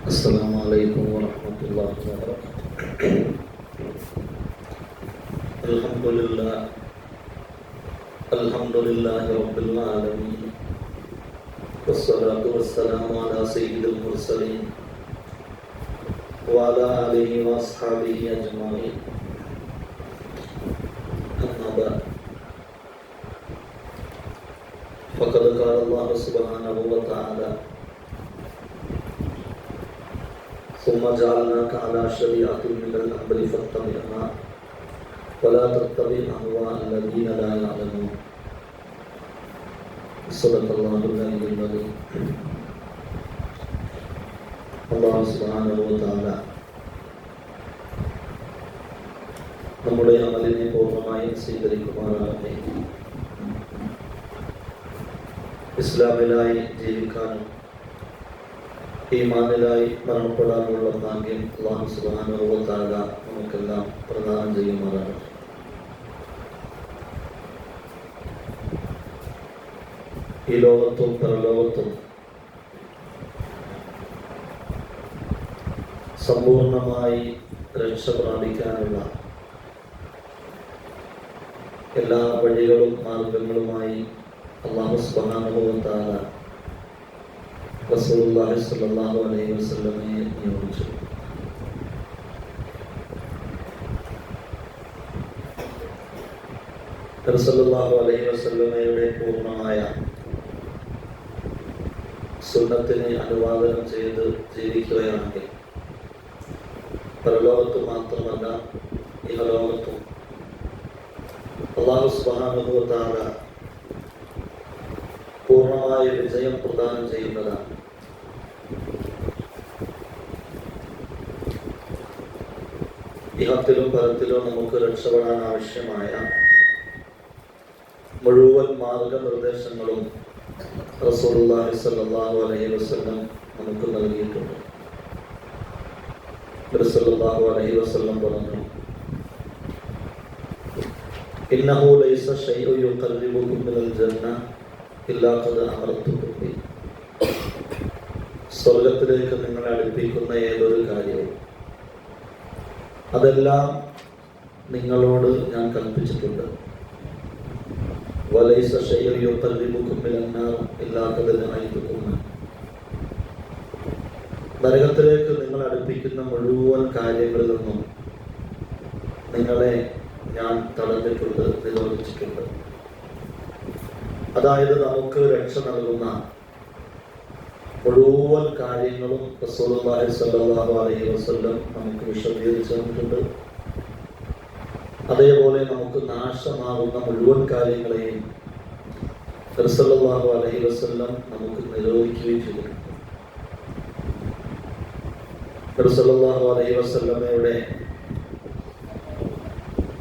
السلام عليكم ورحمة الله وبركاته. الحمد لله رب العالمين، والصلاة والسلام على سيد المرسلين وعلى آله وأصحابه أجمعين. أما بعد، فقد قال الله سبحانه وتعالى: ثم جعلناك على شريعة من الأمر فاتبعها ولا تتبع أهواء الذين لا يعلمون. صدق الله العلي العظيم. അല്ലാഹു സുബ്ഹാനഹു വ തആല നമ്മുടെ അമലിനെ പൂർണ്ണമായും സ്വീകരിക്കുമാറാകട്ടെ. ഇസ്ലാമിലായി ജീവിക്കാനും ഈമാനിലായി മരണപ്പെടാനുള്ള ഭാഗ്യം അല്ലാഹു സുബ്ഹാനഹു വ തആല നമുക്കെല്ലാം പ്രദാനം ചെയ്യുമാറാകട്ടെ. ഈ ലോകത്തും പരലോകത്തും സമ്പൂർണമായി രക്ഷ പ്രാപിക്കാനുള്ള എല്ലാ വഴികളും മാർഗങ്ങളുമായി അല്ലാഹു സുബ്ഹാനഹു വ തആല റസൂലുള്ളാഹി സ്വല്ലല്ലാഹു അലൈഹി വസല്ലമയെ നിയോഗിച്ചു. റസൂലുള്ളാഹി അലൈഹി വസല്ലമയുടെ പൂർണ്ണമായ സുന്നത്തിനെ അനുവാദനം ചെയ്ത് ജീവിക്കുകയാണെങ്കിൽ പരലോകത്ത് മാത്രമല്ല ഇഹലോകത്തും അല്ലാഹു സുബ്ഹാനഹു വ തആല പൂർണ്ണമായ വിജയം പ്രദാനം ചെയ്യുന്നതാണ്. ഇഹത്തിലും പരത്തിലും നമുക്ക് രക്ഷപ്പെടാൻ ആവശ്യമായ മുഴുവൻ മാർഗനിർദ്ദേശങ്ങളും റസൂലുള്ളാഹി സ്വല്ലല്ലാഹു അലൈഹി വസല്ലം നമുക്ക് നൽകിയിട്ടുണ്ട്. റസൂലുള്ളാഹി അലൈഹി വസല്ലം പറഞ്ഞു: ഇന്നഹു ലൈസ ശൈഉ യുഖർരിബുകും മിനൽ ജന്ന ഇല്ലാ ഖദ് അമർതുകും ബി. സ്വർഗ്ഗത്തിലേക്ക് നിങ്ങളെ അടുപ്പിക്കുന്ന ഏതൊരു കാര്യവും അതെല്ലാം നിങ്ങളോട് ഞാൻ കൽപ്പിച്ചിട്ടുണ്ട്. വലൈസ ശൈഉ യുഖർരിബുകും മിനൻ നാർ ഇല്ലാ ഖദ് നഹൈതുകും. നരകത്തിലേക്ക് നിങ്ങളെ അടുപ്പിക്കുന്ന മുഴുവൻ കാര്യങ്ങളിൽ നിന്നും നിങ്ങളെ ഞാൻ തടഞ്ഞിട്ടുണ്ട്, നിരോധിച്ചിട്ടുണ്ട്. അതായത് നമുക്ക് രക്ഷ നൽകുന്ന മുഴുവൻ കാര്യങ്ങളും റസൂലുള്ളാഹി സ്വല്ലല്ലാഹു അലൈഹി വസല്ലം നമുക്ക് വിശദീകരിച്ചു തന്നിട്ടുണ്ട്. അതേപോലെ നമുക്ക് നാശമാകുന്ന മുഴുവൻ കാര്യങ്ങളെയും റസൂലുള്ളാഹി അലൈഹി വസല്ലം നമുക്ക് നിരോധിക്കുകയും ചെയ്തിട്ടുണ്ട്. റസൂലുള്ളാഹി അലൈഹി വസല്ലമയുടെ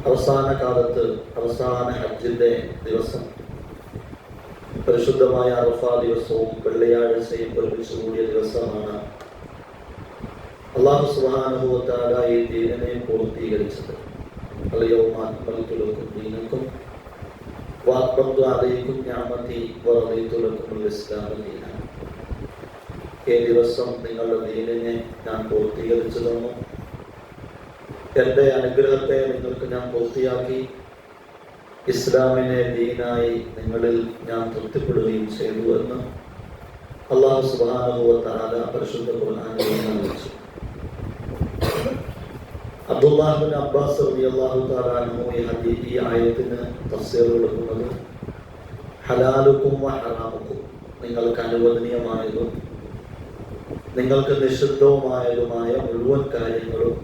അവസാന കാലത്ത് അവസാന ഹജ്ജിന്റെ ദിവസം പരിശുദ്ധമായ അറഫ ദിവസവും വെള്ളിയാഴ്ചയും ഒരുമിച്ച് കൂടിയ ദിവസമാണ് അല്ലാഹു സുബ്ഹാനഹു വ തആല ഈ ദീനിനെ പൂർത്തീകരിച്ചത്. അൽയൗമ അക്മൽതു ലക്കും ദീനക്കും വഅത്മംതു അലൈക്കും നിഅമതി വറദീതു ലക്കുമുൽ ഇസ്ലാമ ദീന. ഈ ദിവസം നിങ്ങളുടെ ദീനിനെ ഞാൻ പൂർത്തീകരിച്ചു തന്നു. എൻ്റെ അനുഗ്രഹത്തെ നിങ്ങൾക്ക് ഞാൻ പൂർത്തിയാക്കി ഇസ്ലാമിനെ ദീനായി നിങ്ങളിൽ ഞാൻ തൃപ്തിപ്പെടുകയും ചെയ്തു എന്ന് അല്ലാഹു സുബ്ഹാനഹു വ തആല പരിശുദ്ധ ഖുർആനിൽ അറിയിച്ചു. അബ്ദുല്ലാഹ് ഇബ്നു അബ്ബാസ് റളിയല്ലാഹു തആല അൻഹു ഈ ആയത്തിന് തഫ്സീർ കൊടുക്കുന്നത് ഹലാലുക്കും വ ഹറാമുക്കും, നിങ്ങൾക്ക് അനുവദനീയമായതും നിങ്ങൾക്ക് നിഷിദ്ധവുമായതുമായ മുഴുവൻ കാര്യങ്ങളും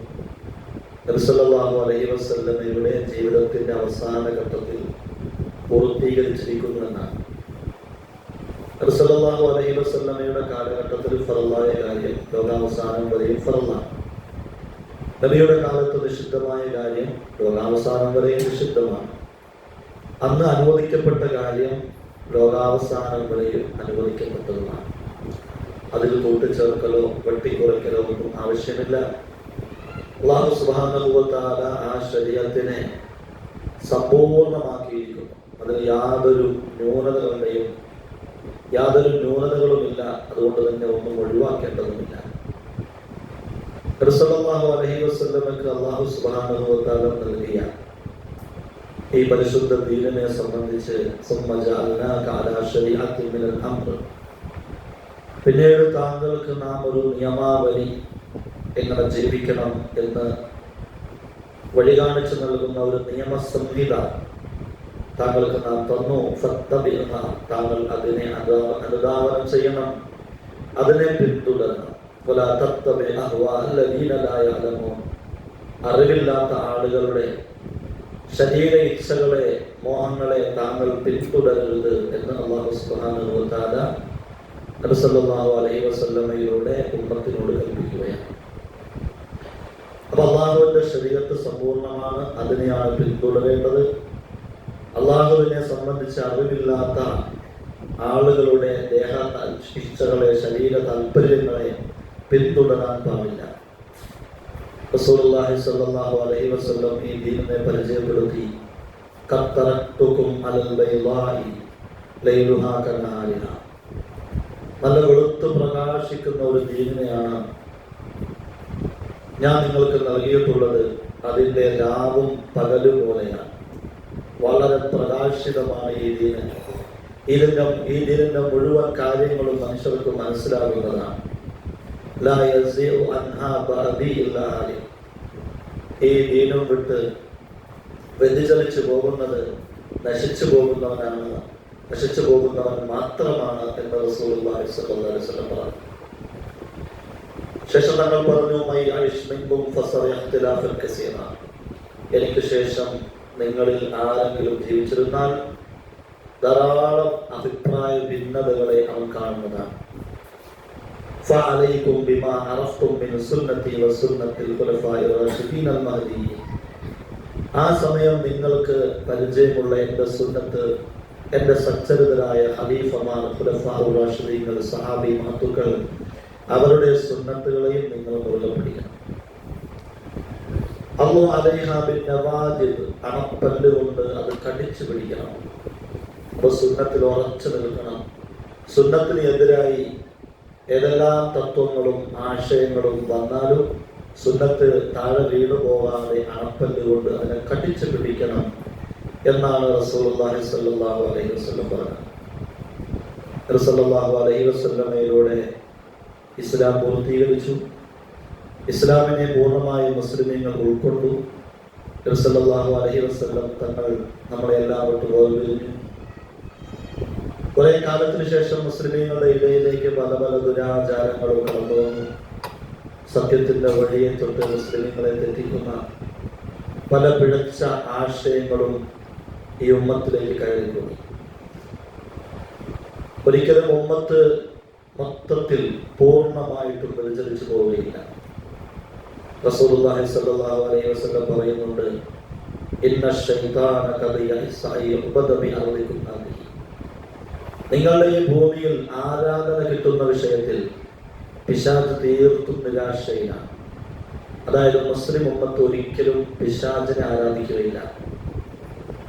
റസൂലുള്ളാഹി അലൈഹി വസല്ലമയുടെ ജീവിതത്തിന്റെ അവസാന ഘട്ടത്തിൽ പൂർത്തീകരിച്ചിരിക്കുന്നു എന്നാണ്. റസൂലുള്ളാഹി അലൈഹി വസല്ലമയുടെ കാലഘട്ടത്തിൽ ഫർളായ കാര്യം ലോകാവസാനം വരെയും ഫർളാണ്. നബിയുടെ കാലത്ത് നിഷിദ്ധമായ കാര്യം ലോകാവസാനം വരെയും നിഷിദ്ധമാണ്. അന്ന് അനുവദിക്കപ്പെട്ട കാര്യം ലോകാവസാനം വരെയും അനുവദിക്കപ്പെട്ടതുമാണ്. അതിൽ കൂട്ടിച്ചേർക്കലോ വെട്ടിക്കുറയ്ക്കലോ ഒന്നും ആവശ്യമില്ല. അല്ലാഹു സുബ്ഹാനഹു വ തആല ആ ശരീഅത്തിനെ സമ്പൂർണ്ണമാക്കിയിരിക്കുന്നു. അതിൽ യാതൊരു ന്യൂനതകളുമില്ല. അതുകൊണ്ട് തന്നെ ഒന്നും ഒഴിവാക്കേണ്ടതുമില്ല. റസൂലുള്ളാഹി അലൈഹി വസല്ലമക്ക് അല്ലാഹു സുബ്ഹാനഹു വ തആല നൽകിയ ഈ പരിശുദ്ധ ദീനിനെ സംബന്ധിച്ച് സുമ്മ ജഅൽനാക അലാ ശരീഅത്തിൻ മിനൽ അംർ, പിന്നീട് താങ്കൾക്ക് നാം ഒരു നിയമാവലി എങ്ങനെ ജീവിക്കണം എന്ന് വഴികാണിച്ചു നൽകുന്ന ഒരു നിയമസംഹിത താങ്കൾക്ക് നാം തന്നു. ഫത്തബിഅഹ, താങ്കൾ അതിനെ അനുധാവനം ചെയ്യണം, അതിനെ പിന്തുടരണം. വലാ തത്തബി അഹ്വാ അല്ലദീന ലാ യഅലമൂൻ, അറിവില്ലാത്ത ആളുകളുടെ ശരീര ഇച്ഛകളെ, മോഹങ്ങളെ താങ്കൾ പിന്തുടരരുത് എന്ന് അല്ലാഹു സുബ്ഹാനഹു വ തആല നബി സല്ലല്ലാഹു അലൈഹി വസല്ലമയിലൂടെ ഉമ്മത്തിനോട് കൽപ്പിക്കുകയാണ്. അപ്പൊ അള്ളാഹുവിന്റെ ശരീഅത്ത് സമ്പൂർണ്ണമാണ്, അതിനെയാണ് പിന്തുടരേണ്ടത്. അള്ളാഹുവിനെ സംബന്ധിച്ച് അറിവില്ലാത്ത ആളുകളുടെ ദേഹ ഇച്ഛകളെ, ശരീര താല്പര്യങ്ങളെ പിന്തുടരാൻ പാടില്ല. റസൂലുള്ളാഹി സ്വല്ലല്ലാഹു അലൈഹി വസല്ലം ഈ ദീനിനെ പരിചയപ്പെടുത്തി, ഖത്തറത്തുകും അലൽ ബൈളാഇ ലൈലുഹാ കനഹാരിഹാ, നല്ല വെളുത്ത് പ്രകാശിക്കുന്ന ഒരു ദീനിനെയാണ് ഞാൻ നിങ്ങൾക്ക് നൽകിയിട്ടുള്ളത്. അതിൻ്റെ രാവും പകലും പോലെയാണ്, വളരെ പ്രകാശിതമാണ് ഈ ദീന്. ഈ ദീനിന്റെ മുഴുവൻ കാര്യങ്ങളും മനുഷ്യർക്ക് മനസ്സിലാകുന്നതാണ്. ലാ യസിഉ അൻഹാ ബഅദി ഇല്ലാ അലി, ഈ ദീനം വിട്ട് വ്യതിചലിച്ചു പോകുന്നത് നശിച്ചു പോകുന്നവൻ മാത്രമാണ് എന്ന് റസൂലുള്ളാഹി സ്വല്ലല്ലാഹു അലൈഹി വസല്ലം പറഞ്ഞു. ശേഷം തങ്ങൾ പറഞ്ഞു, മൈ ഐഷ് മിൻകും ഫസറ ഇഖ്തിലാഫൻ കസീറ, എനിക്ക് ശേഷം നിങ്ങളിൽ ആരെങ്കിലും ജീവിച്ചിരുന്നാൽ ധാരാളം അഭിപ്രായ ഭിന്നതകളെ അവൻ കാണുന്നതാണ്. ഫഅലൈകും ബിമാ അറഫ്തും മിൻ സുന്നതി വസുന്നത്തിൽ ഖുലഫാഇർ റാഷിദീൻ അൽ മഹ്ദിയ്യിൻ, ആ സമയം നിങ്ങൾക്ക് പരിചയമുള്ള എൻ്റെ സുന്നത്ത്, എൻ്റെ സച്ചരിതരായ ഖലീഫമാർ, ഖുലഫാഉർ റാഷിദീൻ, സഹാബി മഹത്തുക്കൾ, അവരുടെ സുന്നത്തുകളെയും നിങ്ങൾ മുറുകെ പിടിക്കണം. അല്ലാഹു അലൈഹാ ബിൻ നവാജിദ്, അണപ്പല്ല് കൊണ്ട് അത് കടിച്ചു പിടിക്കണം. അപ്പൊ സുന്നത്തിൽ ഉറച്ചു നിൽക്കണം. സുന്നത്തിന് എതിരായി ഏതെല്ലാം തത്വങ്ങളും ആശയങ്ങളും വന്നാലും സുന്നത്ത് താഴെ വീണു പോകാതെ അണപ്പല്ല് കൊണ്ട് അതിനെ കടിച്ചു പിടിക്കണം എന്നാണ് റസൂലുള്ളാഹി സ്വല്ലല്ലാഹു അലൈഹി വസല്ലം പറഞ്ഞത്. റസൂലുള്ളാഹി അലൈഹി വസല്ലമയിലൂടെ ഇസ്ലാം പൂർത്തീകരിച്ചു. ഇസ്ലാമിനെ പൂർണ്ണമായി മുസ്ലിമീങ്ങൾ ഉൾക്കൊണ്ടു. സല്ലല്ലാഹു അലൈഹി വസല്ലം തങ്ങൾ നമ്മളെ എല്ലാവരും വേർപിരിഞ്ഞു. കുറെ കാലത്തിന് ശേഷം മുസ്ലിമീങ്ങളുടെ ഇടയിലേക്ക് പല പല ദുരാചാരങ്ങളും കടന്നു വന്നു. സത്യത്തിന്റെ വഴിയെ തൊട്ട് മുസ്ലിമീങ്ങളെ തെറ്റിക്കുന്ന പല പിഴച്ച ആശയങ്ങളും ഈ ഉമ്മത്തിലേക്ക് കയറിക്കൂടി. ഒരിക്കലും ഉമ്മത്ത് മൊത്തത്തിൽ പൂർണ്ണമായിട്ടും വ്യതിചലിച്ചു പോവുകയില്ല. റസൂലുള്ളാഹി സ്വല്ലല്ലാഹു അലൈഹി വസല്ലം പറയുന്നുണ്ട്, ഇന്ന ശൈത്താന ഖദ യസ്അഇ ഉബദ ബി അർദികും ഹാദിഹി, നിങ്ങളുടെ ഈ ഭൂമിയിൽ ആരാധന കിട്ടുന്ന വിഷയത്തിൽ പിശാച് തീർത്തും നിരാശയിലാണ്. അതായത് മുസ്ലിം ഉമ്മത്ത് ഒരിക്കലും പിശാചിനെ ആരാധിക്കുകയില്ല.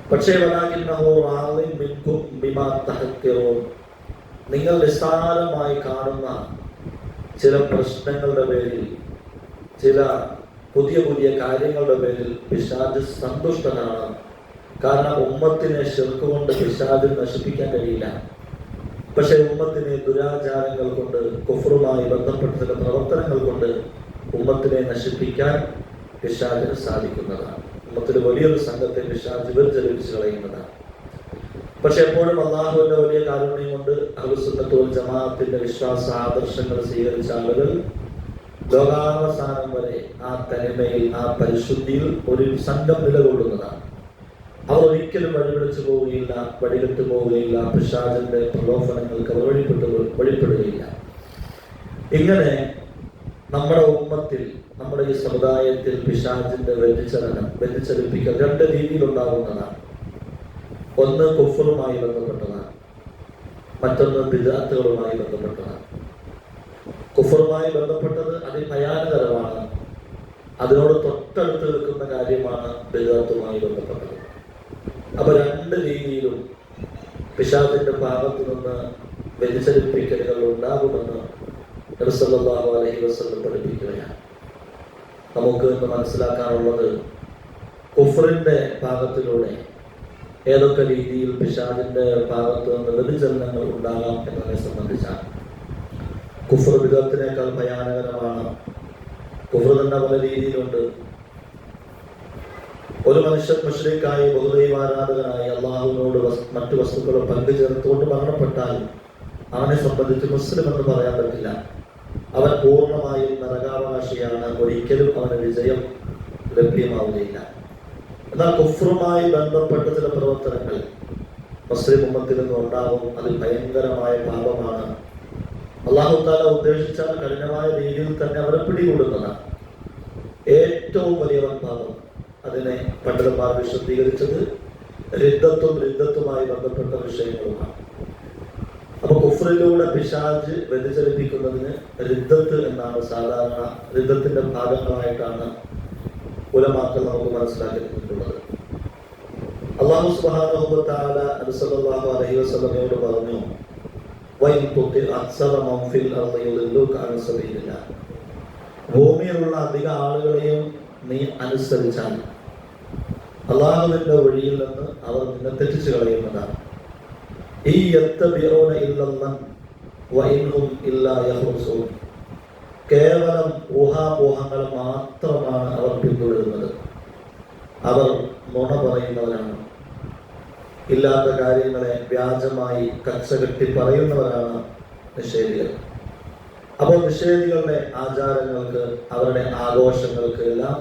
പക്ഷേ വലാകിന്നഹു റാളിൻ മിൻകും ബിമാ തഹഖിറൂൻ, നിങ്ങൾ നിസ്സാരമായി കാണുന്ന ചില പ്രശ്നങ്ങളുടെ പേരിൽ, ചില പുതിയ പുതിയ കാര്യങ്ങളുടെ പേരിൽ പിശാച് സന്തുഷ്ടനാണ്. കാരണം ഉമ്മത്തിനെ ശിർക്ക് കൊണ്ട് പിശാച് നശിപ്പിക്കാൻ കഴിയില്ല. പക്ഷെ ഉമ്മത്തിനെ ദുരാചാരങ്ങൾ കൊണ്ട്, കുഫറുമായി ബന്ധപ്പെട്ട ചില പ്രവർത്തനങ്ങൾ കൊണ്ട് ഉമ്മത്തിനെ നശിപ്പിക്കാൻ പിശാചിന് സാധിക്കുന്നതാണ്. ഉമ്മത്തിൽ വലിയൊരു സംഘത്തെ പിശാച് വ്യതിചലിപ്പിച്ച് കളയുന്നതാണ്. പക്ഷെ എപ്പോഴും അള്ളാഹുവിന്റെ വലിയ കാരുണ്യം കൊണ്ട് അഹ്ലുസുന്നത്ത് വൽ ജമാഅത്തിന്റെ വിശ്വാസ ആദർശങ്ങൾ സ്വീകരിച്ച ആളുകൾ ലോകാവസാനം വരെ ആ തനിമയിൽ, ആ പരിശുദ്ധിയിൽ ഒരു സംഘം നിലകൊള്ളുന്നതാണ്. അവർ ഒരിക്കലും വഴിപിടിച്ചു പോവുകയില്ല, വഴികെട്ടു പോവുകയില്ല, പിശാചിന്റെ പ്രലോഭനങ്ങൾക്ക് അവർ വഴിപ്പെടുകയില്ല. ഇങ്ങനെ നമ്മുടെ ഉമ്മത്തിൽ, നമ്മുടെ ഈ സമുദായത്തിൽ പിശാചിന്റെ വ്യതിചലിപ്പിക്കൽ രണ്ട് രീതിയിലുണ്ടാകുന്നതാണ്. ഒന്ന് കുഫറുമായി ബന്ധപ്പെട്ടതാണ്, മറ്റൊന്ന് ബിദ്അത്തുകളുമായി ബന്ധപ്പെട്ടതാണ്. കുഫറുമായി ബന്ധപ്പെട്ടത് അതിഭയാനകരമാണ്. അതിനോട് തൊട്ടടുത്ത് നിൽക്കുന്ന കാര്യമാണ് ബിദ്അത്തുമായി ബന്ധപ്പെട്ടത്. അപ്പൊ രണ്ട് രീതിയിലും പിശാചിന്റെ ഭാഗത്തു നിന്ന് വ്യതിചലിപ്പിക്കലുകൾ ഉണ്ടാകുമെന്ന് നബി സല്ലല്ലാഹു അലൈഹി വസല്ലം പഠിപ്പിക്കുകയാണ്. നമുക്ക് ഇന്ന് മനസ്സിലാക്കാനുള്ളത് കുഫറിന്റെ ഭാഗത്തിലൂടെ ഏതൊക്കെ രീതിയിൽ പിശാചിന്റെ ഭാഗത്ത് നിന്ന് വ്യതിചലനങ്ങൾ ഉണ്ടാകാം എന്നതിനെ സംബന്ധിച്ചാണ്. കുഫർ വിധത്തിനേക്കാൾ ഭയാനകരമാണ്. കുഫർ തന്നെ പല രീതിയിലുണ്ട്. ഒരു മനുഷ്യൻ മുശ്രിക്കായി ബഹുദൈവാരാധകനായി അള്ളാഹുവിനോട് മറ്റു വസ്തുക്കളെ പങ്കുചേർത്തുകൊണ്ട് മരണപ്പെട്ടാൽ അവനെ സംബന്ധിച്ച് മുസ്ലിം എന്ന് പറയാൻ പറ്റില്ല. അവൻ പൂർണ്ണമായും നരകാവകാശിയാണ്. ഒരിക്കലും അവന് വിജയം ലഭ്യമാവുകയില്ല. എന്നാൽ കുഫറുമായി ബന്ധപ്പെട്ട ചില പ്രവർത്തനങ്ങൾ മുസ്ലിം ഉമ്മത്തിൽ നിന്ന് ഉണ്ടാവും. അതിൽ ഭയങ്കരമായ പാപമാണ്. അല്ലാഹു തആല ഉദ്ദേശിച്ചാൽ കഠിനമായ രീതിയിൽ തന്നെ അവരെ പിടികൂടുന്നതാണ്. ഏറ്റവും വലിയ പാപം അതിനെ പണ്ഡിതന്മാർ വിശദീകരിച്ചത് റിദ്ദത്തുമായി ബന്ധപ്പെട്ട വിഷയങ്ങളുമാണ്. അപ്പൊ കുഫറിലൂടെ പിശാച് വ്യതിചലിപ്പിക്കുന്നതിന് റിദ്ദത്ത് എന്നാണ് സാധാരണ റിദ്ദത്തിന്റെ ഭാഗങ്ങളായിട്ടാണ് ഉലമാക്കൾ നമുക്ക് മനസ്സിലാക്കി തന്നിട്ടുള്ളത്. അല്ലാഹു സുബ്ഹാനഹു വ തആല നബി സല്ലല്ലാഹു അലൈഹി വസല്ലമയോട് പറഞ്ഞു, വൈൻ തുതിഅ അക്സറ മൻ ഫിൽ അർളി യുദില്ലുക അൻ സബീലില്ലാഹ്. ഭൂമിയിലുള്ള അധിക ആളുകളെയും നീ അനുസരിച്ചാൽ അല്ലാഹുവിന്റെ വഴിയിൽ നിന്ന് അവർ നിന്നെ തെറ്റിച്ചു കളയുന്നതാണ്. ഈ യത്തബിഊന ഇല്ലല്ലാഹ് വഇൻഹും ഇല്ലാ യഖ്റുസൂൻ. കേവലം ഊഹാപോഹങ്ങൾ മാത്രമാണ് അവർ പിന്തുടരുന്നത്. അവർ നുണ പറയുന്നവരാണ്. ഇല്ലാത്ത കാര്യങ്ങളെ വ്യാജമായി കച്ചകെട്ടി പറയുന്നവരാണ് നിഷേധികൾ. അപ്പോൾ നിഷേധികളുടെ ആചാരങ്ങൾക്ക്, അവരുടെ ആഘോഷങ്ങൾക്ക് എല്ലാം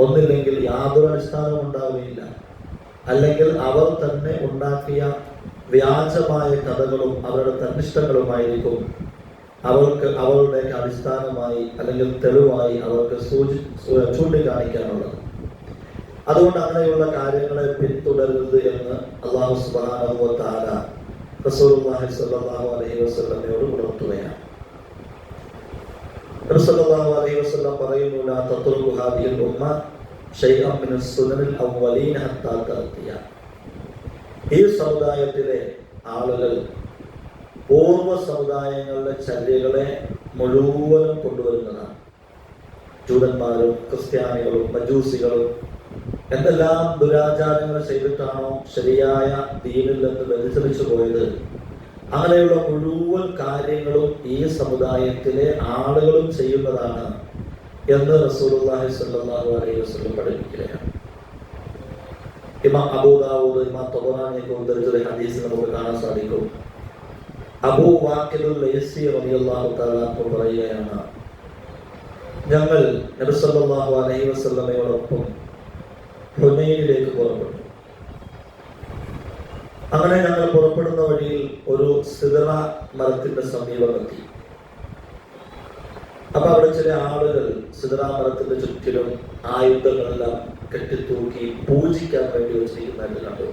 ഒന്നില്ലെങ്കിൽ യാതൊരു അടിസ്ഥാനവും ഉണ്ടാവുകയില്ല, അല്ലെങ്കിൽ അവർ തന്നെ ഉണ്ടാക്കിയ വ്യാജമായ കഥകളും അവരുടെ തന്നിഷ്ടങ്ങളുമായിരിക്കും അവരുടെ അടിസ്ഥാനമായി അല്ലെങ്കിൽ തെളിവായി അവർക്ക് ചൂണ്ടിക്കാണിക്കാനുള്ളത്. അതുകൊണ്ട് അങ്ങനെയുള്ള കാര്യങ്ങളെ പിന്തുടരരുത് എന്ന് അല്ലാഹു സുബ്ഹാനഹു വ തആല റസൂലുള്ളാഹി സ്വല്ലല്ലാഹു അലൈഹി വസല്ലമയോട് ഉണർത്തുകയാണ്. റസൂലുള്ളാഹി അലൈഹി വസല്ലം പറയുന്നു, ലാ തത്റുകു ഹാദിഹിൽ ഉമ്മ ശൈഅൻ മിന സുനനിൽ അവ്വലീന ഹത്താ തഅതിയ. ഈ സമുദായത്തിലെ ആളുകൾ പൂർവ്വ സമുദായങ്ങളുടെ ചര്യകളെ മുഴുവനും കൊണ്ടുവരുന്നതാണ്. ജൂതന്മാരും ക്രിസ്ത്യാനികളും മജൂസികളും എന്തെല്ലാം ദുരാചാരങ്ങൾ ചെയ്തിട്ടാണോ ശരിയായ ദീനിൽ നിന്ന് വ്യതിചലിച്ചു പോയത്, അങ്ങനെയുള്ള മുഴുവൻ കാര്യങ്ങളും ഈ സമുദായത്തിലെ ആളുകളും ചെയ്യുന്നതാണ് എന്ന് റസൂലുള്ളാഹി സ്വല്ലല്ലാഹു അലൈഹി വസല്ലം പഠിപ്പിക്കുകയാണ്. ഇമാം അബൂ ദാവൂദ്, ഇമാം തബറാനിയൊക്കെ ഉദ്ധരിച്ച ഹദീസ് നമുക്ക് കാണാൻ സാധിക്കും. അബൂ വാഖിദുൽ ലൈസി റളിയല്ലാഹു തആല പറയുകയാണ്, ഞങ്ങൾ നബി സല്ലല്ലാഹു അലൈഹി വസല്ലമയോടൊപ്പം ഹുനൈനിലേക്ക് പുറപ്പെട്ടു. അങ്ങനെ ഞങ്ങൾ പുറപ്പെടുന്ന വഴിയിൽ ഒരു സിദറ മരത്തിന്റെ സമീപമെത്തി. അപ്പൊ അവിടെ ചില ആളുകൾ സിദറ മരത്തിന്റെ ചുറ്റിലും ആയുധങ്ങളെല്ലാം കെട്ടിത്തൂക്കി പൂജിക്കാൻ വേണ്ടി വെച്ചിരിക്കുന്നതായിട്ട് കണ്ടു.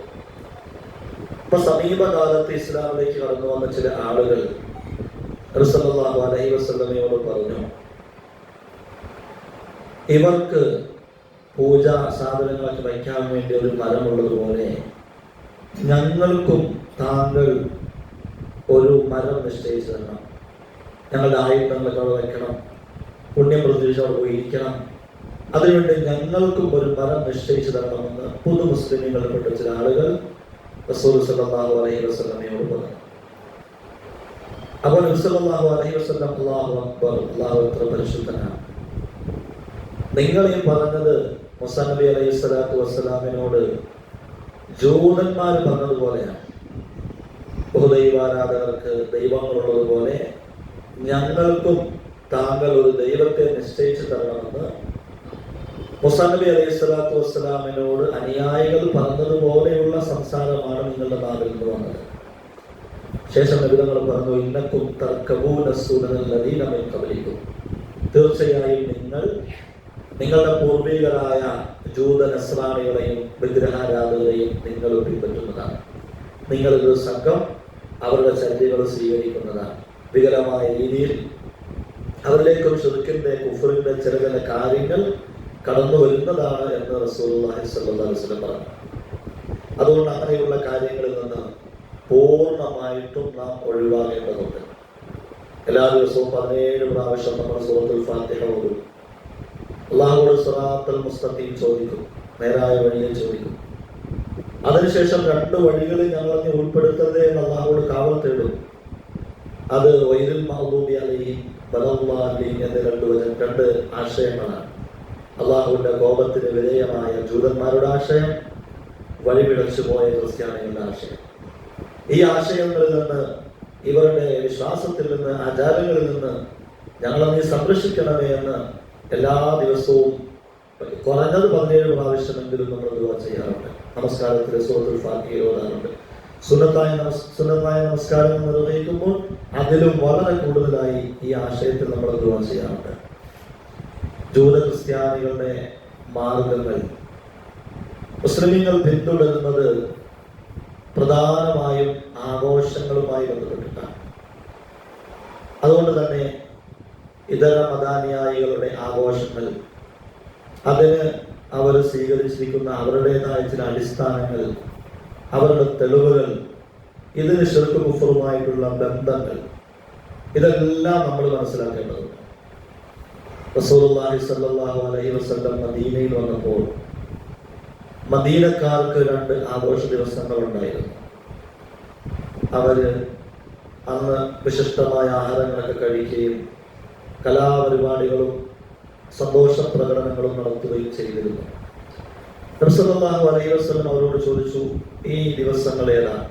അപ്പൊ സമീപകാലത്ത് ഇസ്ലാമിലേക്ക് കടന്നു വന്ന ചില ആളുകൾ നബി സല്ലല്ലാഹു അലൈഹി വസല്ലമയോട് പറഞ്ഞു, ഇവർക്ക് പൂജാ സാധനങ്ങളൊക്കെ വയ്ക്കാൻ വേണ്ടി ഒരു മരമുള്ളതുപോലെ ഞങ്ങൾക്കും താങ്കൾ ഒരു മരം നിശ്ചയിച്ചു തരണം. ഞങ്ങളുടെ ആയുധങ്ങളൊക്കെ അവിടെ വയ്ക്കണം, പുണ്യം പ്രതീക്ഷിച്ച് അവിടെ പോയി ഇരിക്കണം. അതിനുവേണ്ടി ഞങ്ങൾക്കും ഒരു മരം നിശ്ചയിച്ചു തരണമെന്ന് പുതു മുസ്ലിമുകളിൽപ്പെട്ട ചില ആളുകൾ റസൂൽ സല്ലല്ലാഹു അലൈഹി വസല്ലമയോട് പറഞ്ഞു. അപ്പോൾ നബി സല്ലല്ലാഹു അലൈഹി വസല്ലം, അല്ലാഹു അക്ബർ, അല്ലാഹു എത്ര പരിശുദ്ധനാണ്. നിങ്ങൾ ഈ പറഞ്ഞത് മൂസാ നബി അലൈഹി സ്വലാത്തു വസ്സലാമിനോട് ജൂതന്മാർ പറഞ്ഞതുപോലെയാണ്. ബഹുദൈവാരാധകർക്ക് ദൈവങ്ങളുള്ളതുപോലെ ഞങ്ങൾക്കും താങ്കൾ ഒരു ദൈവത്തെ നിശ്ചയിച്ചു തരണമെന്ന് മൂസാ നബി അലൈഹി സ്വലാത്തു വസ്സലാമിനോട് അനുയായികൾ പറഞ്ഞതുപോലെയുള്ള സംസാരമാണ് നിങ്ങളുടെ നാവിൽ നിന്ന് വന്നത്. ശേഷം നബിതങ്ങൾ പറഞ്ഞു, ഇന്നക്കും തർക്കബൂന സുനനൽ ലദീന മിൻ ഖബ്ലിക്കും. തീർച്ചയായും നിങ്ങൾ നിങ്ങളുടെ പൂർവികരായ ജൂത നസ്രാണികളെയും വിഗ്രഹാരാധകരെയും നിങ്ങൾ പിൻപറ്റുന്നതാണ്. നിങ്ങളൊരു സംഘം അവരുടെ ചര്യകൾ സ്വീകരിക്കുന്നതാണ്. വികലമായ രീതിയിൽ അവരിലേക്കും ശിർക്കിന്റെ കുഫറിന്റെ ചില ചില കാര്യങ്ങൾ കടന്നു വരുന്നതാണ് എന്ന് റസൂലുള്ളാഹി സ്വല്ലല്ലാഹു അലൈഹി വസല്ലം പറഞ്ഞു. അതുകൊണ്ട് അങ്ങനെയുള്ള കാര്യങ്ങളിൽ നിന്ന് പൂർണ്ണമായിട്ടും നാം ഒഴിവാകേണ്ടതുണ്ട്. എല്ലാ ദിവസവും 17 പ്രാവശ്യം നമ്മൾ സൂറത്തുൽ ഫാത്തിഹ ഓതും. അള്ളാഹുവോട് സിറാത്തുൽ മുസ്തഖീം ചോദിക്കും, നേരായ വഴിയെ ചോദിക്കും. അതിനുശേഷം 2 വഴികളിൽ ഞങ്ങൾ നീ ഉൾപ്പെടുത്തരുതേ എന്ന് അള്ളാഹുവോട് കാവൽ തേടും. അത് വൈരിൽ മഗ്ദൂബി അലൈഹിം വലദ്ദാലിൻ എന്ന 2 ആശയങ്ങളാണ്. അള്ളാഹുവിന്റെ കോപത്തിന് വിധേയമായ ജൂതന്മാരുടെ ആശയം, വഴിപിഴച്ചു പോയ ക്രിസ്ത്യാനികളുടെ ആശയം. ഈ ആശയങ്ങളിൽ നിന്ന്, ഇവരുടെ വിശ്വാസത്തിൽ നിന്ന്, ആചാരങ്ങളിൽ നിന്ന് ഞങ്ങളെ നീ സംരക്ഷിക്കണമേ എന്ന് എല്ലാ ദിവസവും കുറഞ്ഞത് 17 പ്രാവശ്യമെങ്കിലും നമ്മൾ ദുആ ചെയ്യാറുണ്ട്. നമസ്കാരത്തിൽ സൂറത്തുൽ ഫാത്തിഹ ഓതാറുണ്ട്. സുന്നത്തായ നമസ്കാരം നിർവഹിക്കുമ്പോൾ അതിലും വളരെ കൂടുതലായി ഈ ആശയത്തിൽ നമ്മൾ ദുആ ചെയ്യാറുണ്ട്. ജൂത ക്രിസ്ത്യാനികളുടെ മാർഗങ്ങൾ മുസ്ലിമീങ്ങൾ പിന്തുടരുന്നത് പ്രധാനമായും ആഘോഷങ്ങളുമായി ബന്ധപ്പെട്ടിട്ടാണ്. അതുകൊണ്ട് തന്നെ ഇതര മതാനുയായികളുടെ ആഘോഷങ്ങൾ, അതിന് അവർ സ്വീകരിച്ചിരിക്കുന്ന അവരുടേതായ ചില അടിസ്ഥാനങ്ങൾ, അവരുടെ തെളിവുകൾ, ഇതിന് ശിർക്ക് കുഫറുമായിട്ടുള്ള ബന്ധങ്ങൾ, ഇതെല്ലാം നമ്മൾ മനസ്സിലാക്കേണ്ടതുണ്ട്. റസൂലുള്ളാഹി സ്വല്ലല്ലാഹു അലൈഹി വസല്ലം മദീനയിൽ വന്നപ്പോൾ മദീനക്കാർക്ക് 2 ആഘോഷ ദിവസങ്ങൾ ഉണ്ടായിരുന്നു. അവര് അന്ന് വിശിഷ്ടമായ ആഹാരങ്ങളൊക്കെ കഴിക്കുകയും കലാപരിപാടികളും സന്തോഷ പ്രകടനങ്ങളും നടത്തുകയും ചെയ്തിരുന്നു. നബി സല്ലല്ലാഹു അലൈഹി വസല്ലം അവരോട് ചോദിച്ചു, ഈ ദിവസങ്ങൾ ഏതാണ്?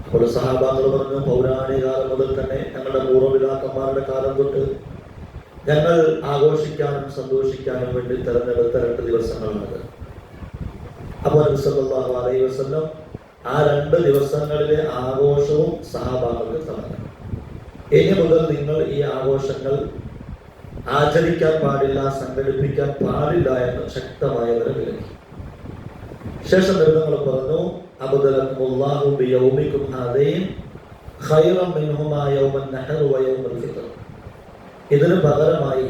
അപ്പോൾ സഹാബാക്കൾ പറഞ്ഞു, പൗരാണിക കാലം മുതൽ തന്നെ ഞങ്ങളുടെ പൂർവ്വപിതാക്കന്മാരുടെ കാലം തൊട്ട് ഞങ്ങൾ ആഘോഷിക്കാനും സന്തോഷിക്കാനും വേണ്ടി തെരഞ്ഞെടുത്ത 2 ദിവസങ്ങളാണത്. അപ്പോൾ നബി സല്ലല്ലാഹു അലൈഹി വസല്ലം ആ 2 ദിവസങ്ങളിലെ ആഘോഷവും സഹാബാക്കൾക്ക് തന്നു. ഇനി മുതൽ നിങ്ങൾ ഈ ആഘോഷങ്ങൾ ആചരിക്കാൻ പാടില്ല, സംഘടിപ്പിക്കാൻ പാടില്ല എന്ന് ശക്തമായവരെ വിലക്കി. ശേഷം നബിതങ്ങൾ പറഞ്ഞു, അബ്ദലക്കുമുല്ലാഹു ബിയൗമികും ഹാദൈൻ ഖൈറൻ മിൻഹുമാ യൗമൻ നഹർ വ യൗമുൽ ഫിത്ർ. ഇതിന് പകരമായി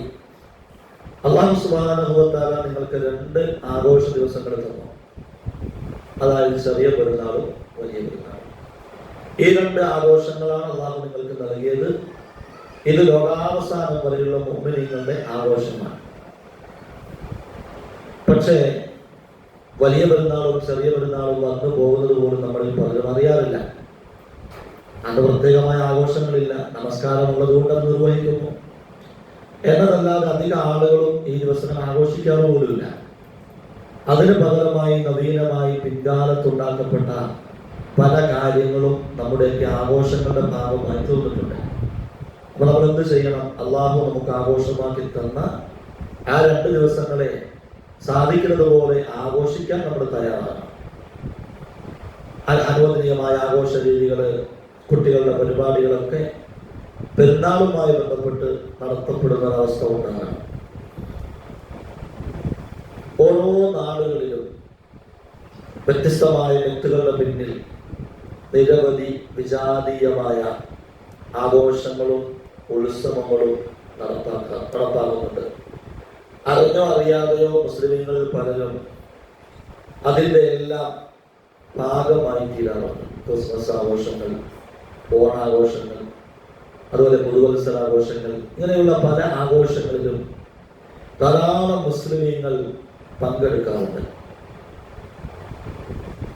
അല്ലാഹു സുബ്ഹാനഹു വ തആല നിങ്ങൾക്ക് 2 ആഘോഷ ദിവസങ്ങൾ തന്നു. അതായത് ചെറിയ പെരുന്നാളും വലിയ പെരുന്നാളും. ഈ 2 ആഘോഷങ്ങളാണ് അല്ലാഹു നിങ്ങൾക്ക് നൽകിയത്. ഇത് ലോകാവസാനം വരെയുള്ള മുഅ്മിനീങ്ങളുടെ ആഘോഷമാണ്. പക്ഷേ വലിയ പെരുന്നാളും ചെറിയ പെരുന്നാളും വന്നു പോകുന്നത് പോലും നമ്മളിൽ പലരും അറിയാറില്ല. അത് പ്രത്യേകമായ ആഘോഷങ്ങളില്ല, നമസ്കാരമുള്ളത് കൊണ്ട് അത് നിർവഹിക്കുന്നു എന്നതല്ലാതെ അധിക ആളുകളും ഈ ദിവസങ്ങൾ ആഘോഷിക്കാറ് പോലുമില്ല. അതിന് പകരമായി നവീനമായി പിൻകാലത്തുണ്ടാക്കപ്പെട്ട പല കാര്യങ്ങളും നമ്മുടെയൊക്കെ ആഘോഷങ്ങളുടെ ഭാഗമായി തീർന്നിട്ടുണ്ട്. അപ്പൊ നമ്മൾ എന്ത് ചെയ്യണം? അള്ളാഹു നമുക്ക് ആഘോഷമാക്കി തന്ന ആ 2 ദിവസങ്ങളെ സാധിക്കുന്നത് പോലെ ആഘോഷിക്കാൻ നമ്മൾ തയ്യാറാണ്. അനുവദനീയമായ ആഘോഷ രീതികള്, കുട്ടികളുടെ പരിപാടികളൊക്കെ പെരുന്നാളുമായി ബന്ധപ്പെട്ട് നടത്തപ്പെടുന്ന അവസ്ഥ ഉണ്ടാകണം. ഓരോ നാടുകളിലും വ്യത്യസ്തമായ വ്യക്തികളുടെ പിന്നിൽ നിരവധി വിജാതീയമായ ആഘോഷങ്ങളും ഉത്സവങ്ങളും നടത്താറുണ്ട്. അറിഞ്ഞോ അറിയാതെയോ മുസ്ലിമീങ്ങളിൽ പലരും അതിൻ്റെ എല്ലാം ഭാഗമായി തീരാറുണ്ട്. ക്രിസ്മസ് ആഘോഷങ്ങൾ, ഓണാഘോഷങ്ങൾ, അതുപോലെ പുതുവത്സരാഘോഷങ്ങൾ, ഇങ്ങനെയുള്ള പല ആഘോഷങ്ങളിലും ധാരാളം മുസ്ലിമീങ്ങൾ പങ്കെടുക്കാറുണ്ട്.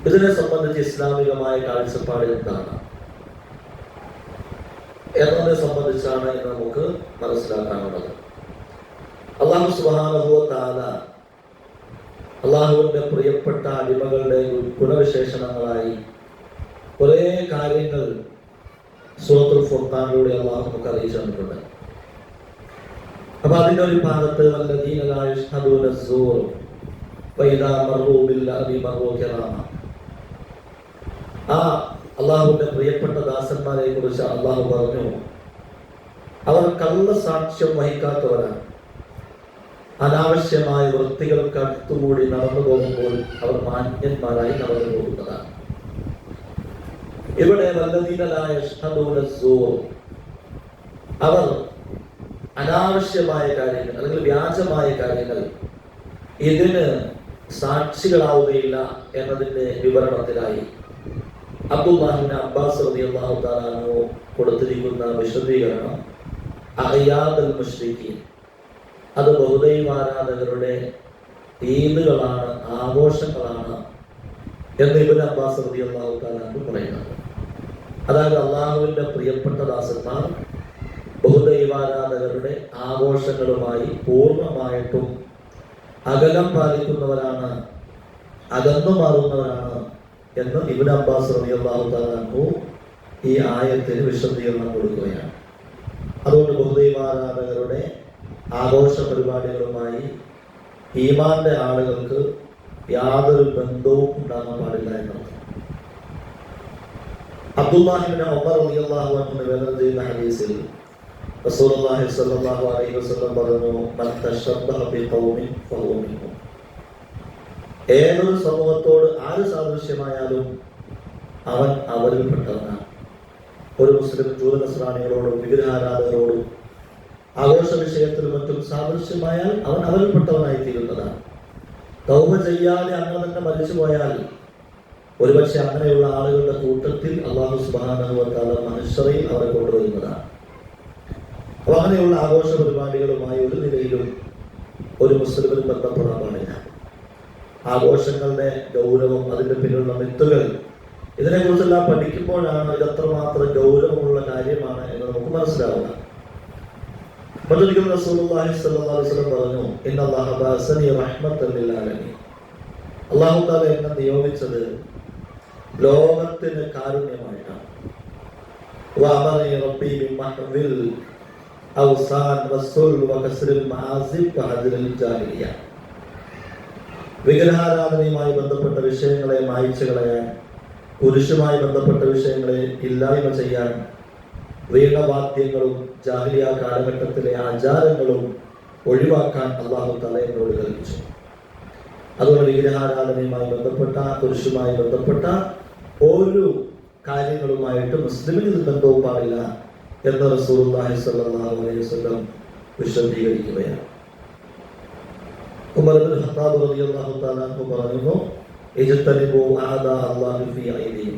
ഇതിനെ സംബന്ധിച്ച് ഇസ്ലാമികമായ കാഴ്ചപ്പാട് എന്താണ് എന്നതിനെ സംബന്ധിച്ചാണ് ഇന്ന് നമുക്ക് മനസ്സിലാക്കാനുള്ളത്. അല്ലാഹു സുബ്ഹാനഹു വ തആല അല്ലാഹുവിന്റെ പ്രിയപ്പെട്ട അടിമകളുടെ ഗുണവിശേഷണങ്ങളായി കുറേ കാര്യങ്ങൾ സൂറത്തുൽ ഫുർഖാനിലൂടെ അല്ലാഹു നമുക്ക് അറിയിച്ചു തന്നിട്ടുണ്ട്. അപ്പൊ അതിന്റെ ഒരു ഭാഗത്ത് വല്ലദീന ലാ യശ്ഹദൂന അസ്സൂർ വഇദാ മർറൂ ബില്ലഹി മർറൂ കിറാമ. ആ അള്ളാഹുവിന്റെ പ്രിയപ്പെട്ട ദാസന്മാരെ കുറിച്ച് അള്ളാഹു പറഞ്ഞു, അവർ കള്ള സാക്ഷ്യം വഹിക്കാത്തവരാണ്. അനാവശ്യമായ വൃത്തികൾക്ക് അടുത്തുകൂടി നടന്നു പോകുമ്പോൾ അവർ മാന്യന്മാരായി നടന്നു പോകുന്നതാണ്. ഇവിടെ വല്ലദീന ലാ യശ്ഹദൂന അസ്സൂർ, അവർ അനാവശ്യമായ കാര്യങ്ങൾ അല്ലെങ്കിൽ വ്യാജമായ കാര്യങ്ങൾ ഇതിന് സാക്ഷികളാവുകയില്ല എന്നതിന്റെ വിവരണത്തിലായി അബ്ദുല്ലാഹി ഇബ്നു അബ്ബാസ് റളിയല്ലാഹു തആല കൊടുത്തിരിക്കുന്ന വിശദീകരണം അഹ്യാദുൽ മുശ്രിക്കീൻ, അത് ബഹുദൈവാരാധകരുടെ ഈദുകളാണ്, ആഘോഷങ്ങളാണ് എന്ന് ഇബ്നു അബ്ബാസ് റളിയല്ലാഹു തആല അൻഹു പറയുന്നത്. അതായത് അള്ളാഹുവിൻ്റെ പ്രിയപ്പെട്ട ദാസന്മാർ ബഹുദൈവാരാധകരുടെ ആഘോഷങ്ങളുമായി പൂർണ്ണമായിട്ടും അകലം പാലിക്കുന്നവരാണ്, അകന്നു മാറുന്നവരാണ് എന്ന് ഇബ്നു അബ്ബാസ് റളിയല്ലാഹു തആല അൻഹു ഈ ആയത്തിന് വിശദീകരണം കൊടുക്കുകയാണ്. അതുകൊണ്ട് ബഹുദൈവാരാധകരുടെ ആഘോഷ പരിപാടികളുമായി ഈമാന്റെ ആളുകൾക്ക് യാതൊരു ബന്ധവും ഉണ്ടാകാൻ പാടില്ല എന്നർത്ഥം. അബ്ദുല്ലാഹി ഇബ്നു ഉമർ റളിയല്ലാഹു അൻഹു നിവേദനം ചെയ്യുന്ന ഹദീസിൽ റസൂലുള്ളാഹി സ്വല്ലല്ലാഹു അലൈഹി വസല്ലം പറഞ്ഞു, മൻ തശബ്ബഹ ബിഖൗമിൻ ഫഹുവ മിൻഹും. ഏതൊരു സമൂഹത്തോട് ആര് സാദൃശ്യമായാലും അവൻ അവരിൽപ്പെട്ടവനാണ്. ഒരു മുസ്ലിം ജൂത നസ്രാനികളോടും വിഗ്രഹാരാധകരോടും ആഘോഷ വിഷയത്തിലും മറ്റും സാദൃശ്യമായാൽ അവൻ അവരിൽപ്പെട്ടവനായി തീരുന്നതാണ്. തൗബ ചെയ്യാതെ അങ്ങനെ തന്നെ മരിച്ചു പോയാൽ ഒരുപക്ഷെ അങ്ങനെയുള്ള ആളുകളുടെ കൂട്ടത്തിൽ അല്ലാഹു സുബ്ഹാനഹു വ തആല മനുഷ്യരെയും അവരെ കൊണ്ടുവരുന്നതാണ്. അപ്പോൾ അങ്ങനെയുള്ള ആഘോഷ പരിപാടികളുമായി ഒരു നിലയിലും ഒരു മുസ്ലിമിന് ബന്ധപ്പെടാൻ പാടില്ല. ആഘോഷങ്ങളുടെ ഗൗരവം, അതിൻ്റെ പിന്നിലുള്ള മിത്തുകൾ, ഇതിനെക്കുറിച്ചെല്ലാം പഠിക്കുമ്പോഴാണ് ഇതെത്രമാത്രം ഗൗരവമുള്ള കാര്യമാണ് എന്ന് നമുക്ക് മനസ്സിലാവുക. മറ്റൊരിക്കൽ റസൂലുള്ളാഹി സ്വല്ലല്ലാഹു അലൈഹി വസല്ലം പറഞ്ഞു, ഇന്നല്ലാഹ ബഅസനി റഹ്മത്തൻ ലിൽ ആലമീൻ. അല്ലാഹു തആല എന്നെ നിയോഗിച്ചത് ലോകത്തിന് കാരുണ്യമായിട്ടാണ്. വഅമറനി റബ്ബി ബിമഹ്വിൽ ഔസാൻ വസ്സുൽ വകസ്റിൽ മആസിബ് വഹദിൽ ജാഹിലിയ. വിഗ്രഹാരാധനയുമായി ബന്ധപ്പെട്ട വിഷയങ്ങളെ മായ്ച്ചു കളയാൻ, കുരിശുമായി ബന്ധപ്പെട്ട വിഷയങ്ങളെ ഇല്ലായ്മ ചെയ്യാൻ, വീണവാദ്യങ്ങളും ജാഹിലിയ കാലഘട്ടത്തിലെ ആചാരങ്ങളും ഒഴിവാക്കാൻ അല്ലാഹു തആല എന്നോട് കൽപ്പിച്ചു. അതുകൊണ്ട് വിഗ്രഹാരാധനയുമായി ബന്ധപ്പെട്ട, കുരിശുമായി ബന്ധപ്പെട്ട ഒരു കാര്യങ്ങളുമായിട്ട് മുസ്ലിമിന് ബന്ധവും പാടില്ല എന്ന് റസൂലുള്ളാഹി സ്വല്ലല്ലാഹു അലൈഹി വസല്ലം വിശദീകരിക്കുകയാണ്. ഉമർ ഇബ്നു ഖത്താബ് റളിയല്ലാഹു തആല അൻഹു പറയുന്നു, ഇജ്തനിബു അഅദാ അല്ലാഹി ഫീ ഐദിഹിം.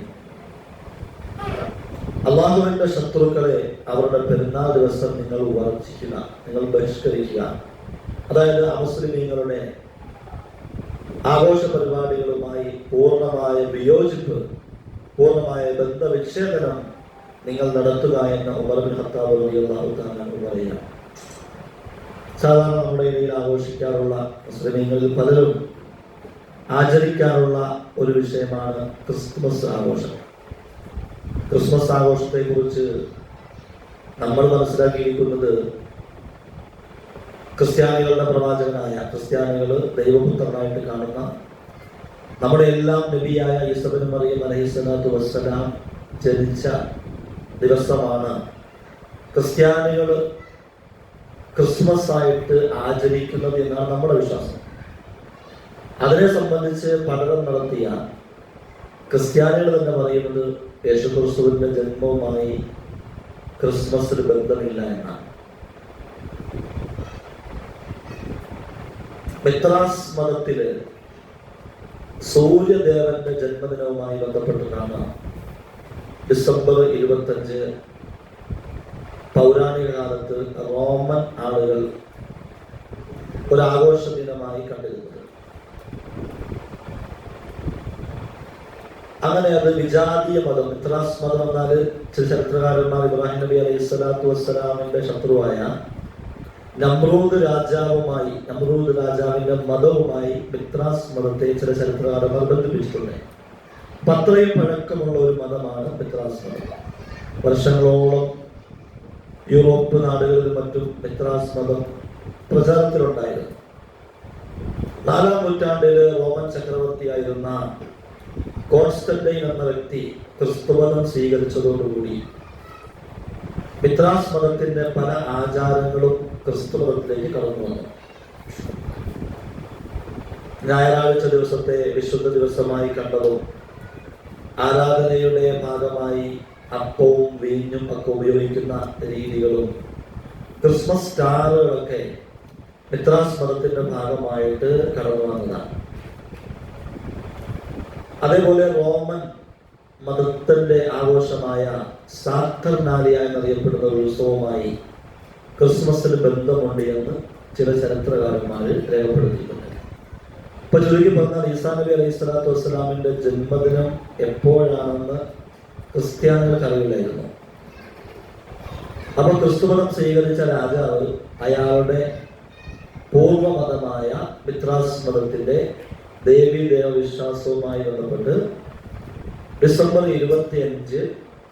അല്ലാഹുവിന്റെ ശത്രുക്കളെ അവരുടെ പെരുന്നാൾ ദിവസം നിങ്ങൾ വർജിക്കുക, നിങ്ങൾ ബഹിഷ്കരിക്കുക. അതായത് അമുസ്ലിമീങ്ങളുടെ ആഘോഷ പരിപാടികളുമായി പൂർണ്ണമായ വിയോജിപ്പ്, പൂർണ്ണമായ ബന്ധവിച്ഛേദനം നിങ്ങൾ നടത്തുക എന്ന് ഉമർ ഇബ്നു ഖത്താബ് റളിയല്ലാഹു തആല അൻഹു പറയുക. സാധാരണ നമ്മുടെ ഇടയിൽ ആഘോഷിക്കാറുള്ള, മുസ്ലിമീങ്ങളിൽ പലരും ആചരിക്കാറുള്ള ഒരു വിഷയമാണ് ക്രിസ്മസ് ആഘോഷം. ക്രിസ്മസ് ആഘോഷത്തെ കുറിച്ച് നമ്മൾ മനസ്സിലാക്കിയിരിക്കുന്നത് ക്രിസ്ത്യാനികളുടെ പ്രവാചകനായ, ക്രിസ്ത്യാനികൾ ദൈവപുത്രനായിട്ട് കാണുന്ന നമ്മുടെ എല്ലാം നബിയായ ഈസാ ഇബ്നു മറിയം അലൈഹിസ്സലാത്തു വസ്സലാം ജനിച്ച ദിവസമാണ് ക്രിസ്ത്യാനികൾ ക്രിസ്മസ് ആയിട്ട് ആചരിക്കുന്നത് എന്നാണ് നമ്മുടെ വിശ്വാസം. അതിനെ സംബന്ധിച്ച് പഠനം നടത്തിയ ക്രിസ്ത്യാനികൾ തന്നെ പറയുന്നത് യേശുക്രിസ്തുവിന്റെ ജന്മവുമായി ക്രിസ്മസിന് ബന്ധമില്ല എന്നാണ്. മെത്രാസ് മതത്തില് സൂര്യദേവന്റെ ജന്മദിനവുമായി ബന്ധപ്പെട്ടിട്ടാണ് ഡിസംബർ 25 പൗരാണിക കാലത്ത് റോമൻ ആളുകൾ ഒരാഘോഷ ദിനമായി കണ്ടിരുന്നത്. അങ്ങനെ അത് വിജാതീയ മതം, മിത്രാസ് മതം എന്നാൽ ചില ചരിത്രകാരന്മാർ ഇബ്രാഹിം നബി അലൈഹി സ്വലാത്തു വസ്സലാമിന്റെ ശത്രുവായ നമ്രൂദ് രാജാവിന്റെ മതവുമായി മിത്രാസ് മതത്തെ ചില ചരിത്രകാരന്മാർ ബന്ധിപ്പിച്ചിട്ടുണ്ട്. അപ്പൊ അത്രയും പഴക്കമുള്ള ഒരു മതമാണ് മിത്രാസ് മതം. വർഷങ്ങളോളം യൂറോപ്പ് നാടുകളിലും മറ്റും മിത്രാസ് മതം പ്രചാരത്തിലുണ്ടായിരുന്നു. 4-ാം നൂറ്റാണ്ടിൽ റോമൻ ചക്രവർത്തിയായിരുന്ന കോൺസ്റ്റന്റൈൻ എന്ന വ്യക്തി ക്രിസ്തുമതം സ്വീകരിച്ചതോടുകൂടി മിത്രാസ് മതത്തിന്റെ പല ആചാരങ്ങളും ക്രിസ്തുമതത്തിലേക്ക് കടന്നു വന്നു. ഞായറാഴ്ച ദിവസത്തെ വിശുദ്ധ ദിവസമായി കണ്ടതും ആരാധനയുടെ ഭാഗമായി അപ്പവും വീഞ്ഞും ഒക്കെ ഉപയോഗിക്കുന്ന രീതികളും ക്രിസ്മസ് സ്റ്റാറുകളൊക്കെ മിത്രാസ് മതത്തിന്റെ ഭാഗമായിട്ട് കടന്നു വന്നതാണ്. അതേപോലെ റോമൻ മതത്തിന്റെ ആഘോഷമായ സാറ്റർനാലിയ എന്നറിയപ്പെടുന്ന ഒരു ഉത്സവമായി ക്രിസ്മസിന് ബന്ധമുണ്ട് എന്ന് ചില ചരിത്രകാരന്മാർ രേഖപ്പെടുത്തിയിട്ടുണ്ട്. ഇപ്പൊ ചുരുക്കി പറഞ്ഞാൽ ഈസാ നബി അലൈഹി സ്വലാത്തു വസ്സലാമിന്റെ ജന്മദിനം എപ്പോഴാണെന്ന് ക്രിസ്ത്യാനികൾക്ക് അറിയില്ലായിരുന്നു. അപ്പൊ ക്രിസ്തുമതം സ്വീകരിച്ച രാജാവ് അയാളുടെ പൂർവ്വമതമായ മിത്രാസ് മതത്തിന്റെ ദേവീ ദേവവിശ്വാസവുമായി ബന്ധപ്പെട്ട് ഡിസംബർ 25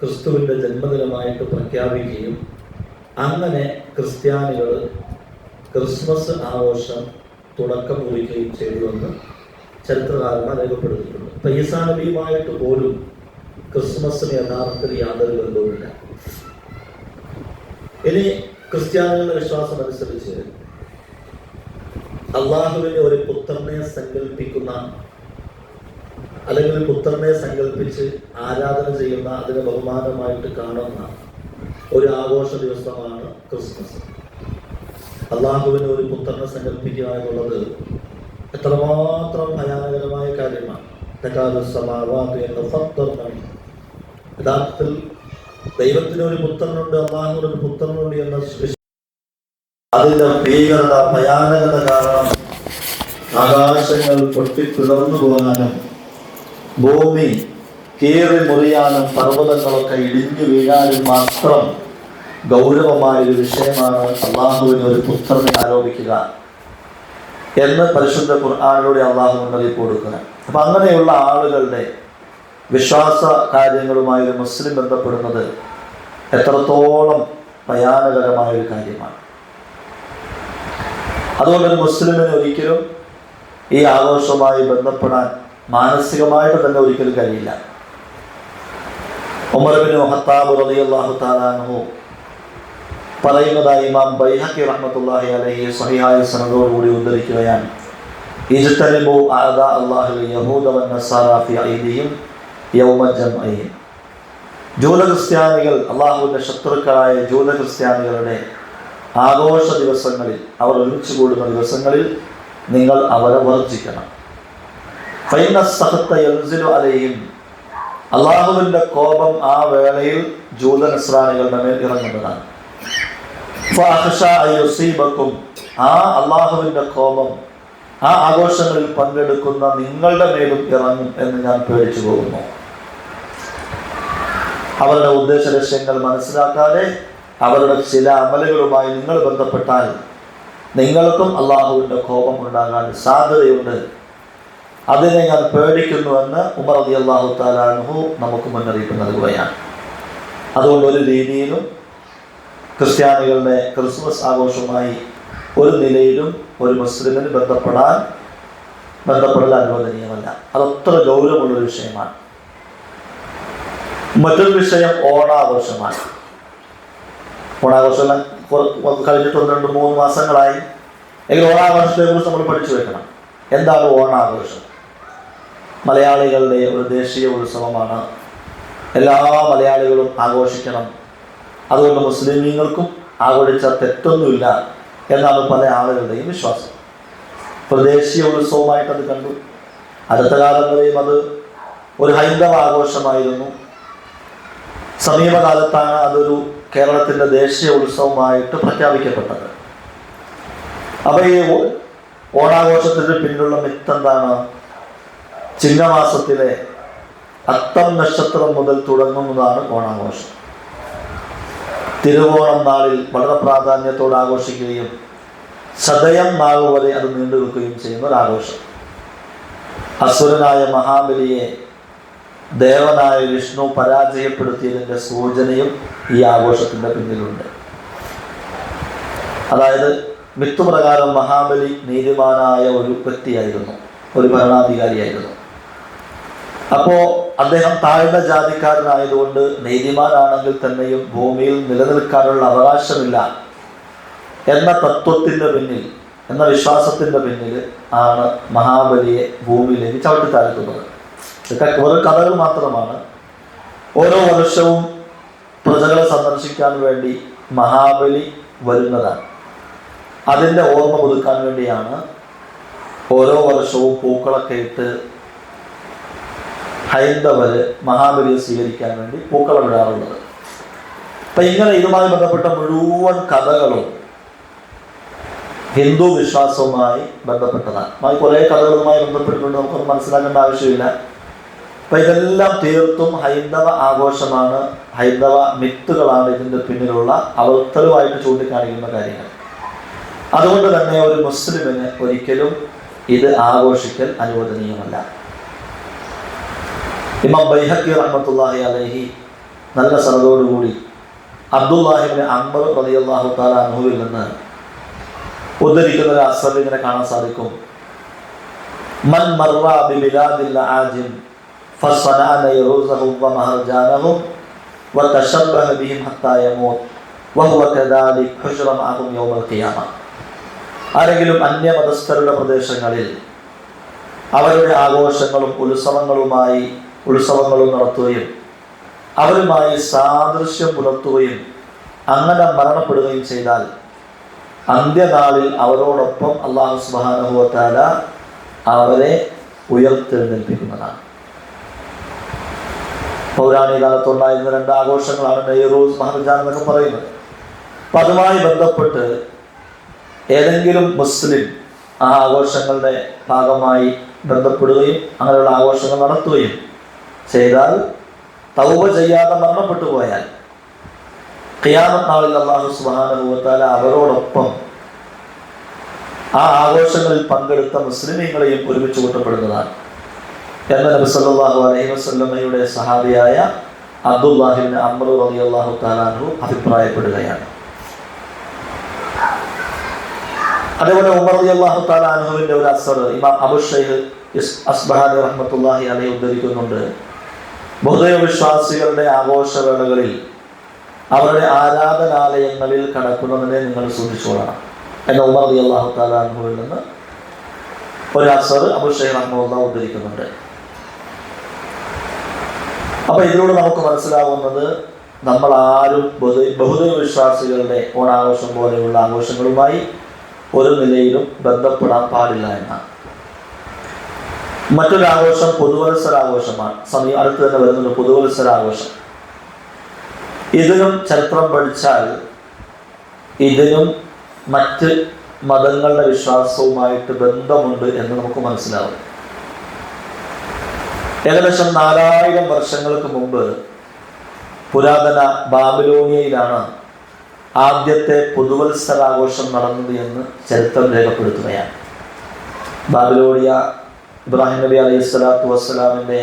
ക്രിസ്തുവിന്റെ ജന്മദിനമായിട്ട് പ്രഖ്യാപിക്കുകയും അങ്ങനെ ക്രിസ്ത്യാനികൾ ക്രിസ്മസ് ആഘോഷം തുടക്കം കുറിക്കുകയും ചെയ്തുവെന്ന് ചരിത്രകാരന്മാർ രേഖപ്പെടുത്തിയിട്ടുണ്ട്. ഇപ്പൊ ഈസാ നബിയുമായിട്ട് പോലും ക്രിസ്മസിന് യഥാർത്ഥത്തിൽ യാതൊരു ബന്ധവുമില്ല. ഇനി ക്രിസ്ത്യാനികളുടെ വിശ്വാസം അനുസരിച്ച് അള്ളാഹുവിനെ ഒരു പുത്രനെ സങ്കല്പിക്കുന്ന അല്ലെങ്കിൽ പുത്രനെ സങ്കല്പിച്ച് ആരാധന ചെയ്യുന്ന, അതിനെ ബഹുമാനമായിട്ട് കാണുന്ന ഒരു ആഘോഷ ദിവസമാണ് ക്രിസ്മസ്. അള്ളാഹുവിന് ഒരു പുത്രനെ സങ്കല്പിക്കുക എന്നുള്ളത് എത്രമാത്രം ഭയാനകരമായ കാര്യമാണ്. യഥാർത്ഥത്തിൽ ദൈവത്തിന് ഒരു പുത്രനുണ്ട്, അള്ളാഹുവിന് ഒരു പുത്രനുണ്ട് എന്ന അതിന്റെ ഭീകരത, ഭയാനകത കാരണം ആകാശങ്ങൾ പൊട്ടിപ്പിളർന്നു പോകാനും ഭൂമി കീറി മുറിയാനും പർവ്വതങ്ങളൊക്കെ ഇടിഞ്ഞു വീഴാനും മാത്രം ഗൗരവമായൊരു വിഷയമാണ് അള്ളാഹുവിന് ഒരു പുത്രനെ ആരോപിക്കുക എന്ന് പരിശുദ്ധ ഖുർആനിലൂടെ അള്ളാഹു മുന്നറിയിപ്പ് കൊടുക്കുക. അപ്പം അങ്ങനെയുള്ള ആളുകളുടെ വിശ്വാസ കാര്യങ്ങളുമായി ഒരു മുസ്ലിം ബന്ധപ്പെടുന്നത് എത്രത്തോളം ഭയാനകരമായൊരു കാര്യമാണ്. അതുകൊണ്ടൊരു മുസ്ലിമിന് ഒരിക്കലും ഈ ആഘോഷവുമായി ബന്ധപ്പെടാൻ മാനസികമായിട്ട് തന്നെ ഒരിക്കലും കഴിയില്ല. ഉമർ ഇബ്നു ഖത്താബ് റളിയല്ലാഹു തആല അൻഹു പറയുന്നതായി ഇമാം ബൈഹഖി റഹ്മത്തുള്ളാഹി അലൈഹി സ്വഹീഹായ സനദോടുകൂടി ഉദ്ധരിക്കുകയാണ്. ഇജ്തനിബു അഅദാ അല്ലാഹിൽ യഹൂദ വന്നസാറ ഫി ഐദിഹിം യൗമ ജംഇഹിം. ജൂത ക്രിസ്ത്യാനികൾ, അള്ളാഹുവിന്റെ ശത്രുക്കളായ ജൂത ക്രിസ്ത്യാനികളുടെ ആഘോഷ ദിവസങ്ങളിൽ, അവർ ഒരുമിച്ച് കൂടുന്ന ദിവസങ്ങളിൽ നിങ്ങൾ അവരെ വർജിക്കണം. ഫൈന സഖത യൻസിലു അലൈഹിം. അള്ളാഹുവിന്റെ കോപം ആ വേളയിൽ ജൂത നസ്രാനികളുടെ മേൽ ഇറങ്ങുന്നതാണ്. ആ അള്ളാഹുവിന്റെ കോപം ആ ആഘോഷങ്ങളിൽ പങ്കെടുക്കുന്ന നിങ്ങളുടെ മേലും ഇറങ്ങും എന്ന് ഞാൻ പേടിച്ചു പോകുന്നു. അവരുടെ ഉദ്ദേശ ലക്ഷ്യങ്ങൾ മനസ്സിലാക്കാതെ അവരുടെ ചില അമലുകളുമായി നിങ്ങൾ ബന്ധപ്പെട്ടാൽ നിങ്ങൾക്കും അള്ളാഹുവിന്റെ കോപം ഉണ്ടാകാൻ സാധ്യതയുണ്ട്. അതിനെ ഞാൻ പേടിക്കുന്നുവെന്ന് ഉമർ റളിയല്ലാഹു തആല അൻഹു നമുക്ക് മുന്നറിയിപ്പ് നൽകുകയാണ്. അതുകൊണ്ട് ഒരു രീതിയിലും ക്രിസ്ത്യാനികളുടെ ക്രിസ്മസ് ആഘോഷവുമായി ഒരു നിലയിലും ഒരു മുസ്ലിമിന് ബന്ധപ്പെടൽ അനുവദനീയമല്ല. അതൊത്ര ഗൗരവമുള്ളൊരു വിഷയമാണ്. മറ്റൊരു വിഷയം ഓണാഘോഷമാണ്. ഓണാഘോഷം കഴിഞ്ഞിട്ട് 1-2-3 മാസങ്ങളായി. എങ്കിൽ ഓണാഘോഷത്തെ കുറിച്ച് നമ്മൾ പഠിച്ചു വെക്കണം. എന്താണ് ഓണാഘോഷം? മലയാളികളുടെ ഒരു ദേശീയ ഉത്സവമാണ്. എല്ലാ മലയാളികളും ആഘോഷിക്കണം. അതുകൊണ്ട് മുസ്ലിമീങ്ങൾക്കും ആഘോഷിച്ചാൽ തെറ്റൊന്നുമില്ല എന്നാണ് പല ആളുകളുടെയും വിശ്വാസം. ദേശീയ ഉത്സവമായിട്ട് അത് കണ്ടു. അടുത്ത കാലം വരെയും അത് ഒരു ഹൈന്ദവ ആഘോഷമായിരുന്നു. സമീപകാലത്താണ് അതൊരു കേരളത്തിൻ്റെ ദേശീയ ഉത്സവമായിട്ട് പ്രഖ്യാപിക്കപ്പെട്ടത്. അപ്പോൾ ഈ ഓണാഘോഷത്തിന് പിന്നിലുള്ള മിത്ത് എന്താണ്? ചിങ്ങമാസത്തിലെ അത്തം നക്ഷത്രം മുതൽ തുടങ്ങുന്നതാണ് ഓണാഘോഷം. തിരുവോണം നാളിൽ വളരെ പ്രാധാന്യത്തോടെ ആഘോഷിക്കുകയും ചതയം നാൾ വരെ അത് നീണ്ടു നിൽക്കുകയും ചെയ്യുന്ന ഒരാഘോഷം. അസുരനായ മഹാബലിയെ ദേവനായ വിഷ്ണു പരാജയപ്പെടുത്തിയതിൻ്റെ സൂചനയും ഈ ആഘോഷത്തിൻ്റെ പിന്നിലുണ്ട്. അതായത് മിത്തുപ്രകാരം മഹാബലി നീതിമാനായ ഒരു വ്യക്തിയായിരുന്നു, ഒരു ഭരണാധികാരിയായിരുന്നു. അപ്പോൾ അദ്ദേഹം താഴ്ന്ന ജാതിക്കാരനായതുകൊണ്ട് നീതിമാനാണെങ്കിൽ തന്നെയും ഭൂമിയിൽ നിലനിൽക്കാനുള്ള അവകാശമില്ല എന്ന തത്വത്തിൻ്റെ പിന്നിൽ, എന്ന വിശ്വാസത്തിൻ്റെ പിന്നിൽ ആണ് മഹാബലിയെ ഭൂമിയിലേക്ക് ചവിട്ടിത്താഴ്ത്തുന്നത്. ഇതൊക്കെ ഓരോ കഥകൾ മാത്രമാണ്. ഓരോ വർഷവും പ്രജകളെ സന്ദർശിക്കാൻ വേണ്ടി മഹാബലി വരുന്നതാണ്. അതിൻ്റെ ഓർമ്മ പുതുക്കാൻ വേണ്ടിയാണ് ഓരോ വർഷവും പൂക്കളൊക്കെ ഇട്ട് ഹൈന്ദവര് മഹാബലിയെ സ്വീകരിക്കാൻ വേണ്ടി പൂക്കളം ഇടാറുള്ളത്. അപ്പം ഇങ്ങനെ ഇതുമായി ബന്ധപ്പെട്ട മുഴുവൻ കഥകളും ഹിന്ദു വിശ്വാസവുമായി ബന്ധപ്പെട്ടതാണ്. കുറേ കഥകളുമായി ബന്ധപ്പെട്ടുകൊണ്ട് നമുക്കൊന്നും മനസ്സിലാക്കേണ്ട ആവശ്യമില്ല. അപ്പം ഇതെല്ലാം തീർത്തും ഹൈന്ദവ ആഘോഷമാണ്, ഹൈന്ദവ മിത്തുകളാണ് ഇതിൻ്റെ പിന്നിലുള്ള അവത്തലുമായിട്ട് ചൂണ്ടിക്കാണിക്കുന്ന കാര്യങ്ങൾ. അതുകൊണ്ട് തന്നെ ഒരു മുസ്ലിമിന് ഒരിക്കലും ഇത് ആഘോഷിക്കൽ അനുവദനീയമല്ല. ഇമാം ബൈഹഖി റഹ്മത്തുള്ളാഹി അലൈഹി നല്ല സനദോടുകൂടി അബ്ദുല്ലാഹി ഇബ്നു അംർ റളിയല്ലാഹു തആല അൻഹുവിൽ നിന്ന് ഉദ്ധരിക്കുന്ന ഒരു അസർ ഇങ്ങനെ കാണാൻ സാധിക്കും. മൻ മർറ ബിബിലാദിൽ ആജിം ഫസനഅ നൈറൂസഹും വമഹർജാനഹും വതശബ്ബഹ ബിഹിം ഹത്താ യമൂത് വഹുവ കദാലിക ഹുശ്റ മഅഹും യൗമൽ ഖിയാമ. ആരെങ്കിലും അന്യമതസ്ഥരുടെ പ്രദേശങ്ങളിൽ അവരുടെ ആഘോഷങ്ങളും ഉത്സവങ്ങളും നടത്തുകയും അവരുമായി സാദൃശ്യം പുലർത്തുകയും അങ്ങനെ മരണപ്പെടുകയും ചെയ്താൽ അന്ത്യനാളിൽ അവരോടൊപ്പം അല്ലാഹു സുബ്ഹാനഹു വ തആല അവരെ ഉയർത്തെഴുന്നേൽപ്പിക്കുന്നതാണ്. പൗരാണിക കാലത്തുണ്ടായിരുന്ന 2 ആഘോഷങ്ങളാണ് നൈറൂസ്, മഹർജാൻ എന്നൊക്കെ പറയുന്നത്. അപ്പം അതുമായി ബന്ധപ്പെട്ട് ഏതെങ്കിലും മുസ്ലിം ആ ആഘോഷങ്ങളുടെ ഭാഗമായി ബന്ധപ്പെടുകയും അങ്ങനെയുള്ള ആഘോഷങ്ങൾ നടത്തുകയും ചെയ്താൽ, തൗബ ചെയ്യാതെ മരണപ്പെട്ടു പോയാൽ ഖിയാമത്ത് നാളിൽ അല്ലാഹു സുബ്ഹാനഹു വ തആല അവരോടൊപ്പം ആ ആഘോഷങ്ങളിൽ പങ്കെടുത്ത മുസ്ലിമീങ്ങളെയും ഒരുമിച്ച് കൂട്ടപ്പെടുന്നതാണ് എന്ന് നബി സല്ലല്ലാഹു അലൈഹി വസല്ലമയുടെ സഹാബിയായ അബ്ദുല്ലാഹി ഇബ്നു അംർ റളിയല്ലാഹു തആല അൻഹു അഭിപ്രായപ്പെടുകയാണ്. അതേപോലെ ഉമർ റളിയല്ലാഹു തആല അൻഹുവിന്റെ ഒരു അസർ ഇമാം അബൂ ശൈഖ് അസ്ബഹാനി റഹ്മത്തുള്ളാഹി അലൈഹി ഉദ്ധരിക്കുന്നുണ്ട്. ബഹുദൈവ വിശ്വാസികളുടെ ആഘോഷവേളകളിൽ അവരുടെ ആരാധനാലയങ്ങളിൽ കടക്കുന്നതിനെ നിങ്ങൾ സൂക്ഷിച്ചുകൊള്ളണം എന്ന് ഉമർ റളിയല്ലാഹു തആല അൻഹുവിൽ നിന്ന് ഒരു അസർ അബൂ ശൈഖ് റഹ്മത്തുള്ളാഹി ഉദ്ധരിക്കുന്നുണ്ട്. അപ്പോൾ ഇതിലൂടെ നമുക്ക് മനസ്സിലാവുന്നത്, നമ്മൾ ആരും ബഹുദൈവ വിശ്വാസികളുടെ ഓണാഘോഷം പോലെയുള്ള ആഘോഷങ്ങളുമായി ഒരു നിലയിലും ബന്ധപ്പെടാൻ പാടില്ല എന്നാണ്. മറ്റൊരു ആഘോഷം പുതുവത്സരാഘോഷമാണ്. അടുത്ത് തന്നെ വരുന്നുണ്ട് പുതുവത്സരാഘോഷം. ഇതിനും ചരിത്രം പഠിച്ചാൽ ഇതിനും മറ്റ് മതങ്ങളുടെ വിശ്വാസവുമായിട്ട് ബന്ധമുണ്ട് എന്ന് നമുക്ക് മനസ്സിലാവും. ഏകദേശം 4000 വർഷങ്ങൾക്ക് മുമ്പ് പുരാതന ബാബിലോണിയയിലാണ് ആദ്യത്തെ പുതുവത്സരാഘോഷം നടന്നത് എന്ന് ചരിത്രം രേഖപ്പെടുത്തുകയാണ്. ബാബിലോണിയ ഇബ്രാഹിം നബി അലൈഹി സ്വലാത്തു വസ്സലാമിൻ്റെ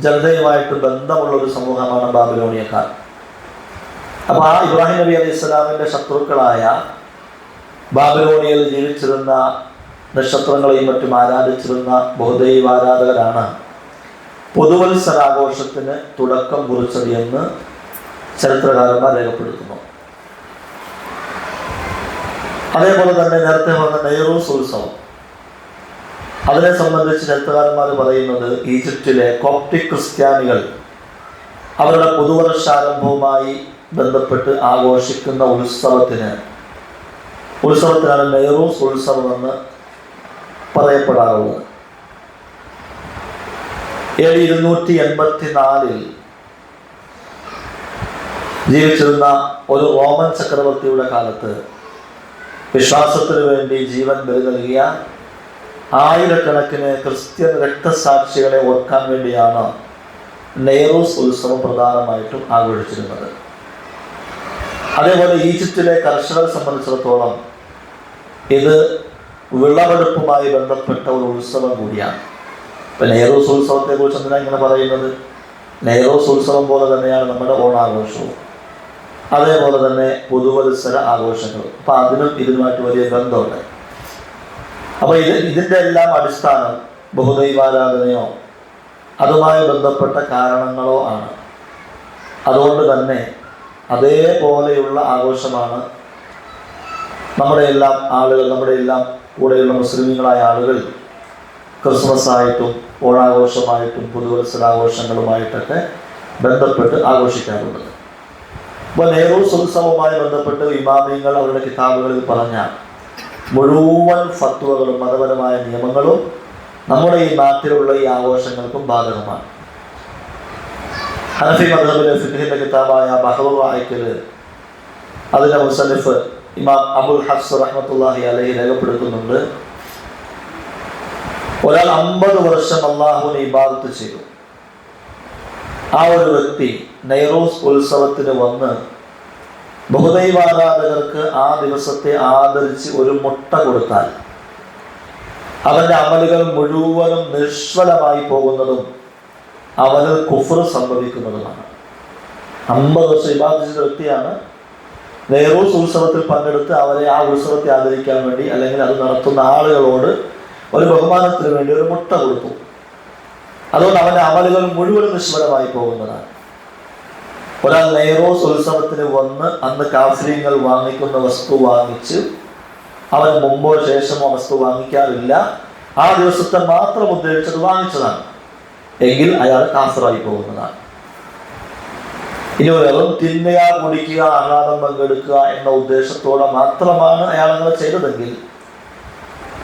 ജനതയുമായിട്ട് ബന്ധമുള്ളൊരു സമൂഹമാണ് ബാബിലോണിയക്കാർ. അപ്പോൾ ആ ഇബ്രാഹിം നബി അലൈഹി സ്വലാമിൻ്റെ ശത്രുക്കളായ ബാബിലോണിയയിൽ ജീവിച്ചിരുന്ന നക്ഷത്രങ്ങളെയും മറ്റും ആരാധിച്ചിരുന്ന ബഹുദൈവ ആരാധകരാണ് പുതുവത്സരാഘോഷത്തിന് തുടക്കം കുറിച്ചത് എന്ന് ചരിത്രകാരന്മാർ രേഖപ്പെടുത്തുന്നു. അതേപോലെ തന്നെ നേരത്തെ പറഞ്ഞ നൈറൂസ് ഉത്സവം, അതിനെ സംബന്ധിച്ച് ചരിത്രകാരന്മാർ പറയുന്നത്, ഈജിപ്തിലെ കോപ്റ്റിക് ക്രിസ്ത്യാനികൾ അവരുടെ പുതുവർഷാരംഭവുമായി ബന്ധപ്പെട്ട് ആഘോഷിക്കുന്ന ഉത്സവത്തിനാണ് നൈറൂസ് ഉത്സവം എന്ന് പറയപ്പെടാറുള്ളത്. AD 284 ജീവിച്ചിരുന്ന ഒരു റോമൻ ചക്രവർത്തിയുടെ കാലത്ത് വിശ്വാസത്തിനു വേണ്ടി ജീവൻ ബലി നൽകിയ ആയിരക്കണക്കിന് ക്രിസ്ത്യൻ രക്തസാക്ഷികളെ ഓർക്കാൻ വേണ്ടിയാണ് നൈറൂസ് ഉത്സവം പ്രധാനമായിട്ടും ആഘോഷിച്ചിരുന്നത്. അതേപോലെ ഈജിപ്തിലെ കർഷകരെ സംബന്ധിച്ചിടത്തോളം ഇത് വിളവെടുപ്പുമായി ബന്ധപ്പെട്ട ഒരു ഉത്സവം കൂടിയാണ്. ഇപ്പം നൈറൂസ് ഉത്സവത്തെക്കുറിച്ച് എന്തിനാണ് ഇങ്ങനെ പറയുന്നത്? നൈറൂസ് ഉത്സവം പോലെ തന്നെയാണ് നമ്മുടെ ഓണാഘോഷവും, അതേപോലെ തന്നെ പുതുവത്സര ആഘോഷങ്ങളും. അപ്പം അതിനും ഇതിനുമായിട്ട് വലിയ ബന്ധമുണ്ട്. അപ്പോൾ ഇതിൻ്റെ എല്ലാം അടിസ്ഥാനം ബഹുദൈവാരാധനയോ അതുമായി ബന്ധപ്പെട്ട കാരണങ്ങളോ ആണ്. അതുകൊണ്ട് തന്നെ അതേപോലെയുള്ള ആഘോഷമാണ് നമ്മുടെ എല്ലാം കൂടെയുള്ള മുസ്ലിമീങ്ങളായ ആളുകൾ ക്രിസ്മസ് ആയിട്ടും ഓണാഘോഷമായിട്ടും പുതുവത്സരാഘോഷങ്ങളുമായിട്ടൊക്കെ ബന്ധപ്പെട്ട് ആഘോഷിക്കാറുള്ളത്. അപ്പോൾ നൈറൂസ് ഉത്സവവുമായി ബന്ധപ്പെട്ട് ഇമാമിയങ്ങൾ അവരുടെ കിതാബുകളിൽ പറഞ്ഞ മുഴുവൻ ഫത്വകളും മതപരമായ നിയമങ്ങളും നമ്മുടെ ഈ നാട്ടിലുള്ള ഈ ആഘോഷങ്ങൾക്കും ബാധകമാണ്. ഹനഫി മദ്ഹബിലെ ഫിഖ്ഹിന്റെ കിതാബായ ബഹ്റുൽ റായിഖിൽ അതിൻ്റെ മുസന്നിഫ് ഇമാം അബുൽ ഹഫ്സ് റഹ്മത്തുള്ളാഹി അലൈഹി രേഖപ്പെടുത്തുന്നുണ്ട്, ഒരാൾ 50 വർഷം അള്ളാഹുവിനെ ഇബാദത്ത് ചെയ്തു. ആ ഒരു വ്യക്തി നൈറൂസ് ഉത്സവത്തിന് വന്ന് ബഹുദൈവാരാധകർക്ക് ആ ദിവസത്തെ ആദരിച്ച് ഒരു മുട്ട കൊടുത്താൽ അവൻ്റെ അമലുകൾ മുഴുവനും നിഷ്ഫലമായി പോകുന്നതും അവന് കുഫ്ർ സംഭവിക്കുന്നതുമാണ്. 50 വർഷം ഇബാദത്ത് ചെയ്ത വ്യക്തിയാണ്. നൈറൂസ് ഉത്സവത്തിൽ പങ്കെടുത്ത് അവരെ ആ ഉത്സവത്തെ ആദരിക്കാൻ വേണ്ടി അല്ലെങ്കിൽ അത് നടത്തുന്ന ആളുകളോട് ഒരു ബഹുമാനത്തിന് വേണ്ടി ഒരു മുട്ട കൊടുത്തു. അതുകൊണ്ട് അവൻ്റെ അമലുകൾ മുഴുവനും നിഷ്ഫലമായി പോകുന്നതാണ്. ഒരാൾ നൈറൂസ് ഉത്സവത്തിന് വന്ന് അന്ന് കാഫിര്യങ്ങൾ വാങ്ങിക്കുന്ന വസ്തു വാങ്ങിച്ച് അവൻ മുമ്പോ ശേഷമോ വസ്തു വാങ്ങിക്കാറില്ല, ആ ദിവസത്തെ മാത്രം ഉദ്ദേശിച്ചത് വാങ്ങിച്ചതാണ് എങ്കിൽ അയാൾ കാഫിറായി പോകുന്നതാണ്. ഇനി വെറും തിന്നുക, കുടിക്കുക, ആഹ്ലാദം പങ്കെടുക്കുക എന്ന ഉദ്ദേശത്തോടെ മാത്രമാണ് അയാൾ അങ്ങനെ ചെയ്തതെങ്കിൽ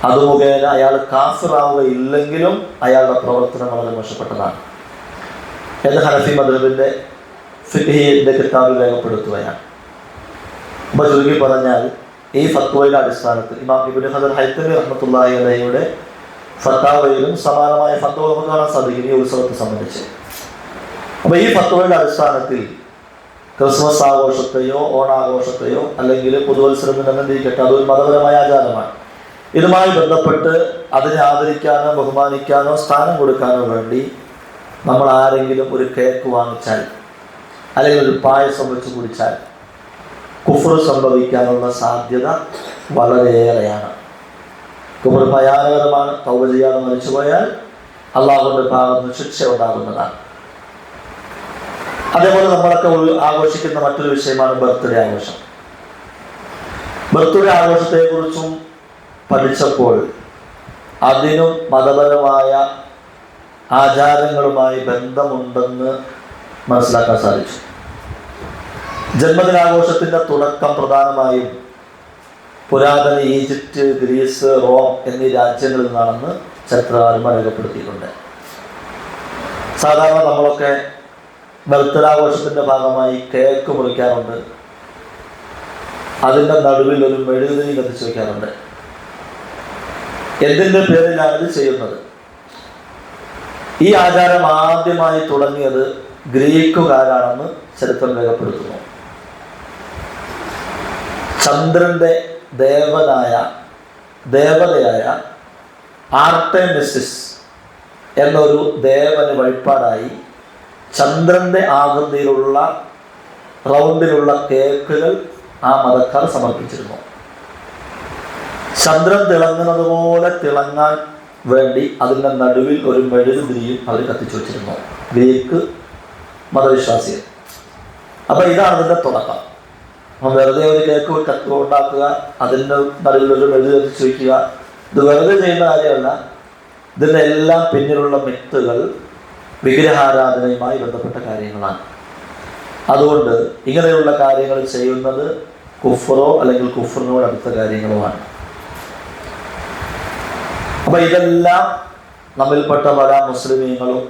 അത് മുഖേന അയാൾ കാഫിറാവുകയില്ലെങ്കിലും അയാളുടെ പ്രവർത്തനം വളരെ മോശപ്പെട്ടതാണ് എന്ന് ഹനഫി മദ്ഹബിന്റെ ഫിഖ്ഹിന്റെ കിതാബിൽ രേഖപ്പെടുത്തുകയാണ്. അപ്പോൾ ചുരുക്കി പറഞ്ഞാൽ ഈ ഫത്വയുടെ അടിസ്ഥാനത്തിൽ ഇമാം ഇബ്നു ഹജർ ഹൈതമി റഹ്മത്തുള്ളാഹി അലൈഹിയുടെ ഫത്താവയിലും സമാനമായ ഫത്വ നമുക്ക് കാണാൻ സാധിക്കും ഈ ഉത്സവത്തെ സംബന്ധിച്ച്. അപ്പോൾ ഈ ഫത്വയുടെ അടിസ്ഥാനത്തിൽ ക്രിസ്മസ് ആഘോഷത്തെയോ ഓണാഘോഷത്തെയോ അല്ലെങ്കിൽ പുതുവത്സരം എന്നിരിക്കട്ടെ, അതൊരു മതപരമായ ആചാരമാണ്. ഇതുമായി ബന്ധപ്പെട്ട് അതിനെ ആദരിക്കാനോ ബഹുമാനിക്കാനോ സ്ഥാനം കൊടുക്കാനോ വേണ്ടി നമ്മൾ ആരെങ്കിലും ഒരു കേക്ക് വാങ്ങിച്ചാൽ അല്ലെങ്കിൽ ഒരു പായസം വെച്ച് കുടിച്ചാൽ കുഫ്ർ സംഭവിക്കാനുള്ള സാധ്യത വളരെയേറെയാണ്. കുഫ്ർ ഭയാനകരമാണ്. തൗബ ചെയ്യാതെ മരിച്ചുപോയാൽ അള്ളാഹുവിൻ്റെ ഭാഗത്ത് ശിക്ഷ ഉണ്ടാകുന്നതാണ്. അതേപോലെ നമ്മളൊക്കെ ആഘോഷിക്കുന്ന മറ്റൊരു വിഷയമാണ് ബർത്ത്ഡേ ആഘോഷം. ബർത്ത്ഡേ ആഘോഷത്തെക്കുറിച്ചും പഠിച്ചപ്പോൾ അതിനും മതപരമായ ആചാരങ്ങളുമായി ബന്ധമുണ്ടെന്ന് മനസ്സിലാക്കാൻ സാധിച്ചു. ജന്മദിനാഘോഷത്തിൻ്റെ തുടക്കം പ്രധാനമായും പുരാതന ഈജിപ്റ്റ്, ഗ്രീസ്, റോം എന്നീ രാജ്യങ്ങളിൽ നിന്നാണെന്ന് ചരിത്രകാരന്മാർ രേഖപ്പെടുത്തിയിട്ടുണ്ട്. സാധാരണ നമ്മളൊക്കെ ബർത്ത്ഡേ ആഘോഷത്തിൻ്റെ ഭാഗമായി കേക്ക് മുറിക്കാറുണ്ട്, അതിൻ്റെ നടുവിൽ ഒരു മെഴുകുതിരി കത്തിച്ചു വയ്ക്കാറുണ്ട്. എന്തിൻ്റെ പേരിലാണ് ഇത് ചെയ്യുന്നത്? ഈ ആചാരം ആദ്യമായി തുടങ്ങിയത് ഗ്രീക്കുകാരാണെന്ന് ചരിത്രം രേഖപ്പെടുത്തുന്നു. ചന്ദ്രന്റെ ദേവതയായ ആർട്ടെമിസിസ് എന്നൊരു ദേവന് വഴിപാടായി ചന്ദ്രന്റെ ആകൃതിയിലുള്ള റൗണ്ടിലുള്ള കേക്കുകൾ ആ മതക്കാർ സമർപ്പിച്ചിരുന്നു. ചന്ദ്രൻ തിളങ്ങുന്നത് പോലെ തിളങ്ങാൻ വേണ്ടി അതിൻ്റെ നടുവിൽ ഒരു മെഴുകുതിരിയും അവർ കത്തിച്ചു വച്ചിരുന്നു, ഗ്രീക്ക് മതവിശ്വാസികൾ. അപ്പം ഇതാണ് ഇതിൻ്റെ തുടക്കം. അപ്പം വെറുതെ ഒരു കേക്ക് ഉണ്ടാക്കുക, അതിൻ്റെ നടുവിലൊരു മെഴുകു കത്തിച്ചു വയ്ക്കുക, ഇത് വെറുതെ ചെയ്യുന്ന കാര്യമല്ല. ഇതിൻ്റെ എല്ലാം പിന്നിലുള്ള മിത്തുകൾ വിഗ്രഹാരാധനയുമായി ബന്ധപ്പെട്ട കാര്യങ്ങളാണ്. അതുകൊണ്ട് ഇങ്ങനെയുള്ള കാര്യങ്ങൾ ചെയ്യുന്നത് കുഫ്റോ അല്ലെങ്കിൽ കുഫ്റിനോട് അടുത്ത കാര്യങ്ങളുമാണ്. അപ്പം ഇതെല്ലാം നമ്മിൽപ്പെട്ട പല മുസ്ലിമീങ്ങളും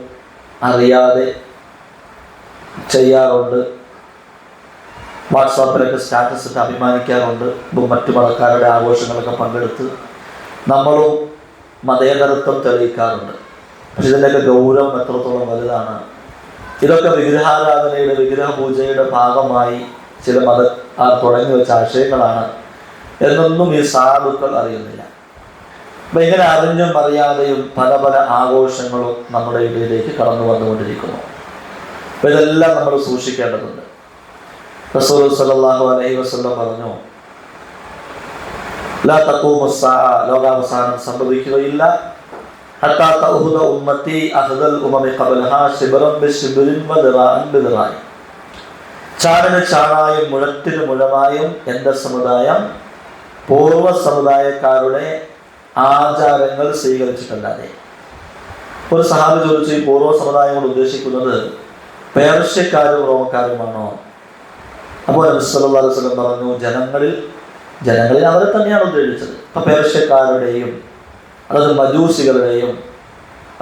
അറിയാതെ ചെയ്യാറുണ്ട്. വാട്സാപ്പിലൊക്കെ സ്റ്റാറ്റസ് ഇട്ട് അഭിമാനിക്കാറുണ്ട്. മറ്റു മതക്കാരുടെ ആഘോഷങ്ങളൊക്കെ പങ്കെടുത്ത് നമ്മളും മതേതരത്വം തെളിയിക്കാറുണ്ട്. പക്ഷെ ഇതിൻ്റെയൊക്കെ ഗൗരവം എത്രത്തോളം വലുതാണ്. ഇതൊക്കെ വിഗ്രഹാരാധനയുടെ, വിഗ്രഹപൂജയുടെ ഭാഗമായി ചില തുടങ്ങി വെച്ച ആശയങ്ങളാണ് എന്നൊന്നും ഈ സാധുക്കൾ അറിയുന്നില്ല. അപ്പം ഇങ്ങനെ അറിഞ്ഞും അറിയാതെയും പല പല ആഘോഷങ്ങളും നമ്മുടെ ഇടയിലേക്ക് കടന്നു വന്നുകൊണ്ടിരിക്കുന്നു. അപ്പം ഇതെല്ലാം നമ്മൾ സൂക്ഷിക്കേണ്ടതുണ്ട്. റസൂൽ സല്ലല്ലാഹു അലൈഹി വസല്ലം പറഞ്ഞു, ലാ തഖൂമു സ്സാഅ, ലോകാവസാനം സംഭവിക്കുകയില്ല, ഹത്താ തഅഖുദ ഉമ്മത്തി അഖ്ദൽ ഉമമി ഖബ്ലഹാ ശിബ്റൻ ബിശിബ്റിൻ വദിറാഅൻ ബിദിറാഇൻ. ചാണിന് ചാണായും മുഴത്തിന് മുഴമായും എൻ്റെ സമുദായം പൂർവ്വ സമുദായക്കാരുടെ ആചാരങ്ങൾ സ്വീകരിച്ചിട്ടല്ലാതെ. ഒരു സഹാബി ചോദിച്ചു, ഈ പൂർവ്വ സമുദായം കൊണ്ട് ഉദ്ദേശിക്കുന്നത് പേർഷ്യക്കാരും റോമക്കാരുമാണോ? അപ്പോൾ നബി സല്ലല്ലാഹു അലൈഹി വസല്ലം പറഞ്ഞു, ജനങ്ങളിൽ അവരെ തന്നെയാണ് ഉദ്ദേശിച്ചത്. അപ്പം പേർഷ്യക്കാരുടെയും അതായത് മജൂസികളുടെയും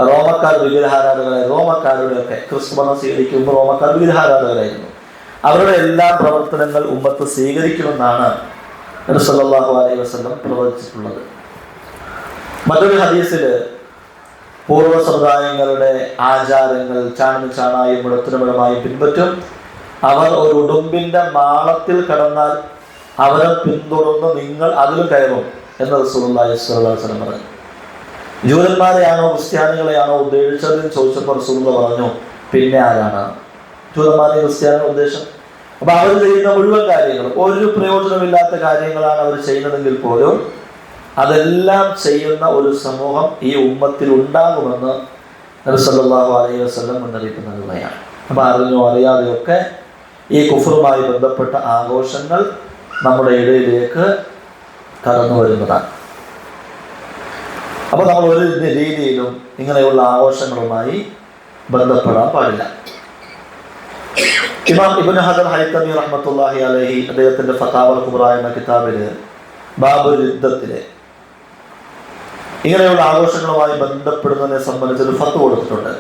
റോമക്കാർ വിഗ്രഹാരാധകരായ റോമക്കാരുടെയൊക്കെ ക്രിസ്തുമസ് സ്വീകരിക്കുമ്പോൾ റോമക്കാർ വിഗ്രഹാരാധകരായിരുന്നു. അവരുടെ എല്ലാ പ്രവർത്തനങ്ങൾ ഉമ്മത്ത് സ്വീകരിക്കുമെന്നാണ് നബി സല്ലല്ലാഹു അലൈഹി വസല്ലം പ്രവചിച്ചിട്ടുള്ളത്. മറ്റൊരു ഹദീസിൽ പൂർവ്വ സമുദായങ്ങളുടെ ആചാരങ്ങൾ ചാണായും മുഴത്തിനുമുഴമായും പിൻപറ്റും. അവർ ഒരു ഉടുമ്പിന്റെ മാളത്തിൽ കടന്നാൽ അവരെ പിന്തുടർന്ന് നിങ്ങൾ അതിൽ കയറും എന്ന് റസൂലുള്ളാഹി സ്വല്ലല്ലാഹു അലൈഹി വസല്ലം പറഞ്ഞു. ജൂതന്മാരെയാണോ ക്രിസ്ത്യാനികളെയാണോ ഉദ്ദേശിച്ചതെന്ന് ചോദിച്ചപ്പോൾ റസൂലുള്ളാഹി പറഞ്ഞു, പിന്നെ ആരാണ്? ജൂതന്മാരെയും ക്രിസ്ത്യാനികളും ഉദ്ദേശം. അപ്പൊ അവർ ചെയ്യുന്ന മുഴുവൻ കാര്യങ്ങളും ഒരു പ്രയോജനമില്ലാത്ത കാര്യങ്ങളാണ് അവർ ചെയ്യുന്നതെങ്കിൽ പോലും അതെല്ലാം ചെയ്യുന്ന ഒരു സമൂഹം ഈ ഉമ്മത്തിൽ ഉണ്ടാകുമെന്ന് നബി സല്ലല്ലാഹു അലൈഹി വസല്ലം മുന്നറിയിപ്പ് നൽകുകയാണ്. അപ്പൊ അറിഞ്ഞോ അറിയാതെയൊക്കെ ഈ കുഫറുമായി ബന്ധപ്പെട്ട ആഘോഷങ്ങൾ നമ്മുടെ ഇടയിലേക്ക് കടന്നു വരുന്നതാണ്. അപ്പോൾ നമ്മൾ ഒരു രീതിയിലും ഇങ്ങനെയുള്ള ആഘോഷങ്ങളുമായി ബന്ധപ്പെടാൻ പാടില്ല. ഇമാം ഇബ്നു ഹജർ ഹൈതമി റഹ്മത്തുള്ളാഹി അലൈഹി അദ്ദേഹത്തിന്റെ ഫതാവൽ കുബ്ര എന്ന കിതാബില് ബാബുൽ യുദ്ധത്തിലെ ഇങ്ങനെയുള്ള ആഘോഷങ്ങളുമായി ബന്ധപ്പെടുന്നതിനെ സംബന്ധിച്ചൊരു ഫത്വ കൊടുത്തിട്ടുണ്ട്.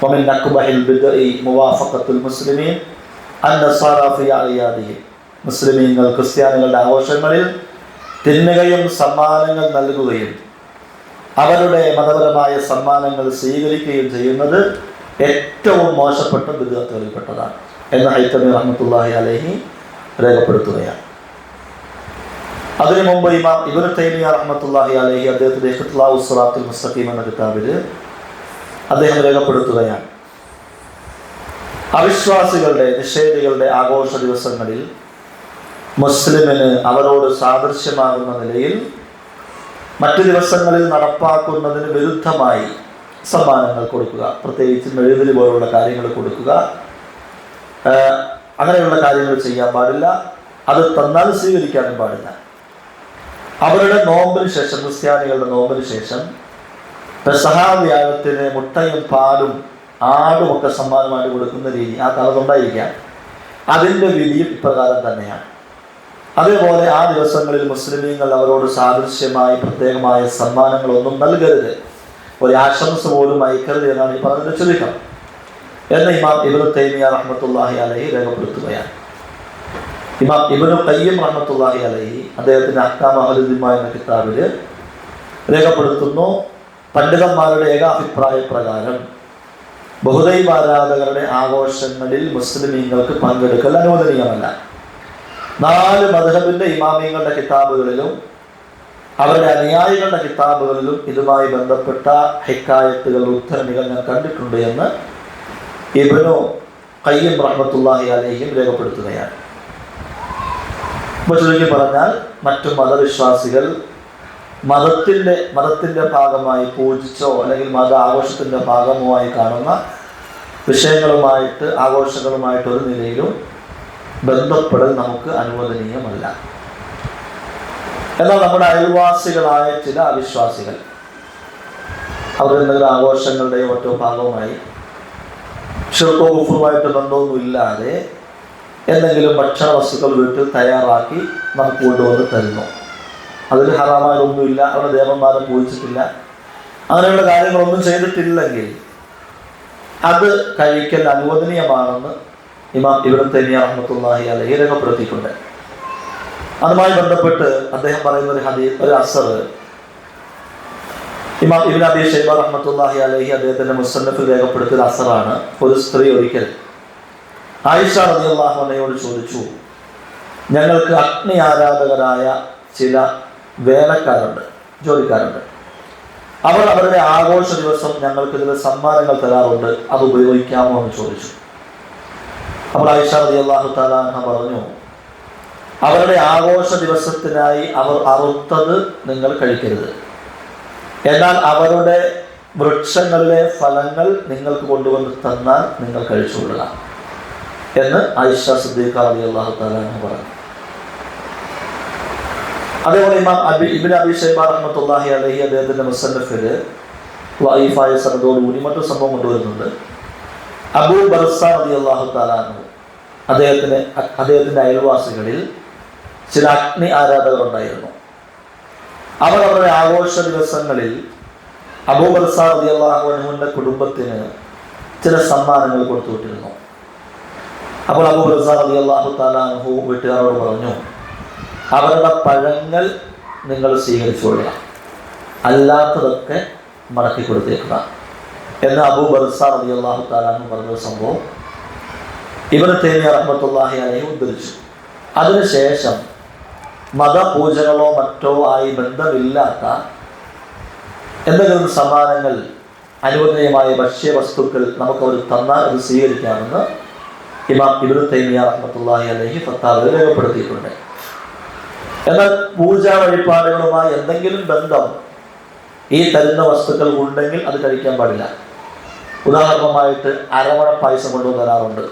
വമിൻ അക്ബഹിൽ ബിദ്ഇ മുവാഫഖത്തുൽ മുസ്ലിമീൻ അൻ-നസാറ ഫി അയാദിഹിം. മുസ്ലിമീങ്ങൾ ക്രിസ്ത്യാനികളുടെ ആഘോഷങ്ങളിൽ തിന്നുകയും സമ്മാനങ്ങൾ നൽകുകയും അവരുടെ മതപരമായ സമ്മാനങ്ങൾ സ്വീകരിക്കുകയും ചെയ്യുന്നത് ഏറ്റവും മോശപ്പെട്ട ബിദ്അത്തുകളിൽപ്പെട്ടതാണ് എന്ന് ഹൈതമി റഹ്മത്തുള്ളാഹി അലൈഹി രേഖപ്പെടുത്തുകയാണ്. അതിനു മുമ്പ് ഇമാം ഇബ്നു തൈമിയ്യ റഹ്മത്തുള്ളാഹി അലൈഹി അദ്ദേഹത്തിന്റെ ഇഖ്തിലാഉസ് സിറാത്തുൽ മുസ്തഖീം എന്ന കിതാബിൽ അദ്ദേഹം രേഖപ്പെടുത്തുകയാണ്, അവിശ്വാസികളുടെ നിഷേധികളുടെ ആഘോഷ ദിവസങ്ങളിൽ മുസ്ലിമിന് അവരോട് സാദൃശ്യമാകുന്ന നിലയിൽ മറ്റു ദിവസങ്ങളിൽ നടപ്പാക്കുന്നതിന് വിരുദ്ധമായി സമ്മാനങ്ങൾ കൊടുക്കുക, പ്രത്യേകിച്ച് മെഴുകുതിരി പോലുള്ള കാര്യങ്ങൾ കൊടുക്കുക, അങ്ങനെയുള്ള കാര്യങ്ങൾ ചെയ്യാൻ പാടില്ല. അത് തന്നാൽ സ്വീകരിക്കാനും പാടില്ല. അവരുടെ നോമ്പിന് ശേഷം, ക്രിസ്ത്യാനികളുടെ നോമ്പിന് ശേഷം പെസഹ വ്യാഴത്തിന് മുട്ടയും പാലും ആടും ഒക്കെ സമ്മാനമായിട്ട് കൊടുക്കുന്ന രീതി ആ കാലത്തുണ്ടായിരിക്കാം. അതിൻ്റെ വിധിയും ഇപ്രകാരം തന്നെയാണ്. അതേപോലെ ആ ദിവസങ്ങളിൽ മുസ്ലിമീങ്ങൾ അവരോട് സാദൃശ്യമായി പ്രത്യേകമായ സമ്മാനങ്ങളൊന്നും നൽകരുത്, ഒരു ആശംസ പോലും അയക്കരുത് എന്നാണ് ഈ പറഞ്ഞതിന്റെ ചുരുക്കം എന്ന് ഇമാം ഇബ്നു തൈമിയ്യ റഹ്മത്തുള്ളാഹി അലൈഹി രേഖപ്പെടുത്തുകയാണ്. ഇമാം ഇബ്നു ഖയ്യിം റഹ്മത്തുള്ളാഹി അലൈഹി അദ്ദേഹത്തിന്റെ അഹ്കാം അഹ്ലുൽ ദിമ്മ എന്ന കിതാബിൽ രേഖപ്പെടുത്തുന്നു, പണ്ഡിതന്മാരുടെ ഏകാഭിപ്രായ പ്രകാരം ബഹുദൈവ ആരാധകരുടെ ആഘോഷങ്ങളിൽ മുസ്ലിമീങ്ങൾക്ക് പങ്കെടുക്കൽ അനുവദനീയമല്ല. 4 മദ്ഹബിന്റെ ഇമാമിങ്ങളുടെ കിതാബുകളിലും അവരുടെ അനുയായികളുടെ കിതാബുകളിലും ഇതുമായി ബന്ധപ്പെട്ട ഹിക്കായത്തുകൾ, ഉദ്ധരണികൾ ഞാൻ കണ്ടിട്ടുണ്ട് എന്ന് ഇബ്നു ഖയ്യിം റഹ്മത്തുള്ളാഹി അലൈഹിം രേഖപ്പെടുത്തുകയാണ്. ചുരുക്കി പറഞ്ഞാൽ മറ്റു മതവിശ്വാസികൾ മതത്തിന്റെ ഭാഗമായി പൂജിച്ചോ അല്ലെങ്കിൽ മത ആഘോഷത്തിന്റെ ഭാഗമായി കാണുന്ന വിഷയങ്ങളുമായിട്ട് ആഘോഷങ്ങളുമായിട്ട് ഒരു നിലയിലും ബന്ധപ്പെടൽ നമുക്ക് അനുവദനീയമല്ല. എന്നാൽ നമ്മുടെ അയൽവാസികളായ ചില അവിശ്വാസികൾ അവർ എന്തെങ്കിലും ആഘോഷങ്ങളുടെയോ മറ്റോ ഭാഗവുമായി ശിർക്കോ കുഫറുമായിട്ട് ബന്ധമൊന്നുമില്ലാതെ എന്തെങ്കിലും ഭക്ഷണ വസ്തുക്കൾ വീട്ടിൽ തയ്യാറാക്കി നമുക്ക് കൊണ്ടുവന്ന് തരുന്നു. അതിൽ ഹറാമായൊന്നുമില്ല, അവരുടെ ദേവന്മാരെ പൂജിച്ചിട്ടില്ല, അങ്ങനെയുള്ള കാര്യങ്ങളൊന്നും ചെയ്തിട്ടില്ലെങ്കിൽ അത് കഴിക്കൽ അനുവദനീയമാണെന്ന് ഇമാം ഇബ്നു തൈമിയ്യ റഹ്മത്തുള്ളാഹി അലൈഹി രേഖപ്പെടുത്തിയിട്ടുണ്ട്. അതുമായി ബന്ധപ്പെട്ട് അദ്ദേഹം പറയുന്ന ഒരു ഹദീസ്, ഒരു അസർ ഇമാം ഇബ്നു അബീ ശൈബ റഹ്മത്തുള്ളാഹി അലൈഹി അദ്ദേഹത്തിന്റെ മുസന്നഫിൽ രേഖപ്പെടുത്തിയ അസറാണ്. ഒരു സ്ത്രീ ഒരിക്കൽ ആയിഷ റളിയല്ലാഹു അൻഹയോട് ചോദിച്ചു, ഞങ്ങൾക്ക് അഗ്നി ആരാധകരായ ചില ജോലിക്കാരുണ്ട്, അവർ അവരുടെ ആഘോഷ ദിവസം ഞങ്ങൾക്ക് ചില സമ്മാനങ്ങൾ തരാറുണ്ട്, അത് ഉപയോഗിക്കാമോ എന്ന് ചോദിച്ചു. അപ്പോൾ ആയിഷ റളിയല്ലാഹു തആല അൻഹ പറഞ്ഞു, അവരുടെ ആഘോഷ ദിവസത്തിനായി അവർ അറുത്തത് നിങ്ങൾ കഴിക്കരുത്, എന്നാൽ അവരുടെ വൃക്ഷങ്ങളിലെ ഫലങ്ങൾ നിങ്ങൾക്ക് കൊണ്ടുവന്ന് തന്നാൽ നിങ്ങൾ കഴിച്ചുകൊള്ളുക എന്ന് ആയിഷ സിദ്ദീഖ റളിയല്ലാഹു തആല അൻഹ പറഞ്ഞു. അതേപോലെ ഇമാം ഇബ്നു അബീ ശൈബ റഹ്മത്തുള്ളാഹി അലൈഹി അദ്ദേഹത്തിന്റെ മുസന്നഫിൽ വഈഫായ സനദോടുകൂടി മറ്റൊരു സംഭവം കൊണ്ടുവരുന്നുണ്ട്. അബൂ ബർസ റളിയല്ലാഹു തആല അൻഹു അദ്ദേഹത്തിന്റെ അയൽവാസികളിൽ ചില അഗ്നി ആരാധകർ ഉണ്ടായിരുന്നു. അവർ അവരുടെ ആഘോഷ ദിവസങ്ങളിൽ അബൂ ബർസ റളിയല്ലാഹു അൻഹുവിന്റെ കുടുംബത്തിന് ചില സമ്മാനങ്ങൾ കൊടുത്തുവിട്ടിരുന്നു. അപ്പോൾ അബൂ ബർസ റളിയല്ലാഹു തആല അൻഹു വീട്ടുകാരോട് പറഞ്ഞു, അവരുടെ പഴങ്ങൾ നിങ്ങൾ സ്വീകരിച്ചുകൊള്ളുക, അല്ലാത്തതൊക്കെ മടക്കി കൊടുത്തേക്കുക എന്ന് അബൂ ബർസ റളിയല്ലാഹു തആല അൻഹു പറഞ്ഞ സംഭവം ഇബ്നു തൈമിയ്യ റഹ്മത്തുള്ളാഹി അലൈഹി ഉദ്ധരിച്ചു. അതിനുശേഷം മതപൂജകളോ മറ്റോ ആയി ബന്ധമില്ലാത്ത എന്തെങ്കിലും സമ്മാനങ്ങൾ, അനുവദനീയമായ ഭക്ഷ്യവസ്തുക്കൾ നമുക്കവർ തന്നാൽ അത് സ്വീകരിക്കാമെന്ന് ഇമാം ഇബ്നു തൈമിയ്യ റഹ്മത്തുള്ളാഹി അലൈഹി ഫത്താവയിൽ രേഖപ്പെടുത്തിയിട്ടുണ്ട്. എന്നാൽ പൂജാ വഴിപാടുകളുമായി എന്തെങ്കിലും ബന്ധം ഈ തരുന്ന വസ്തുക്കൾ ഉണ്ടെങ്കിൽ അത് കഴിക്കാൻ പാടില്ല. ഉദാഹരണമായിട്ട് അരവണ പായസം കൊണ്ടുവരാറുണ്ട്.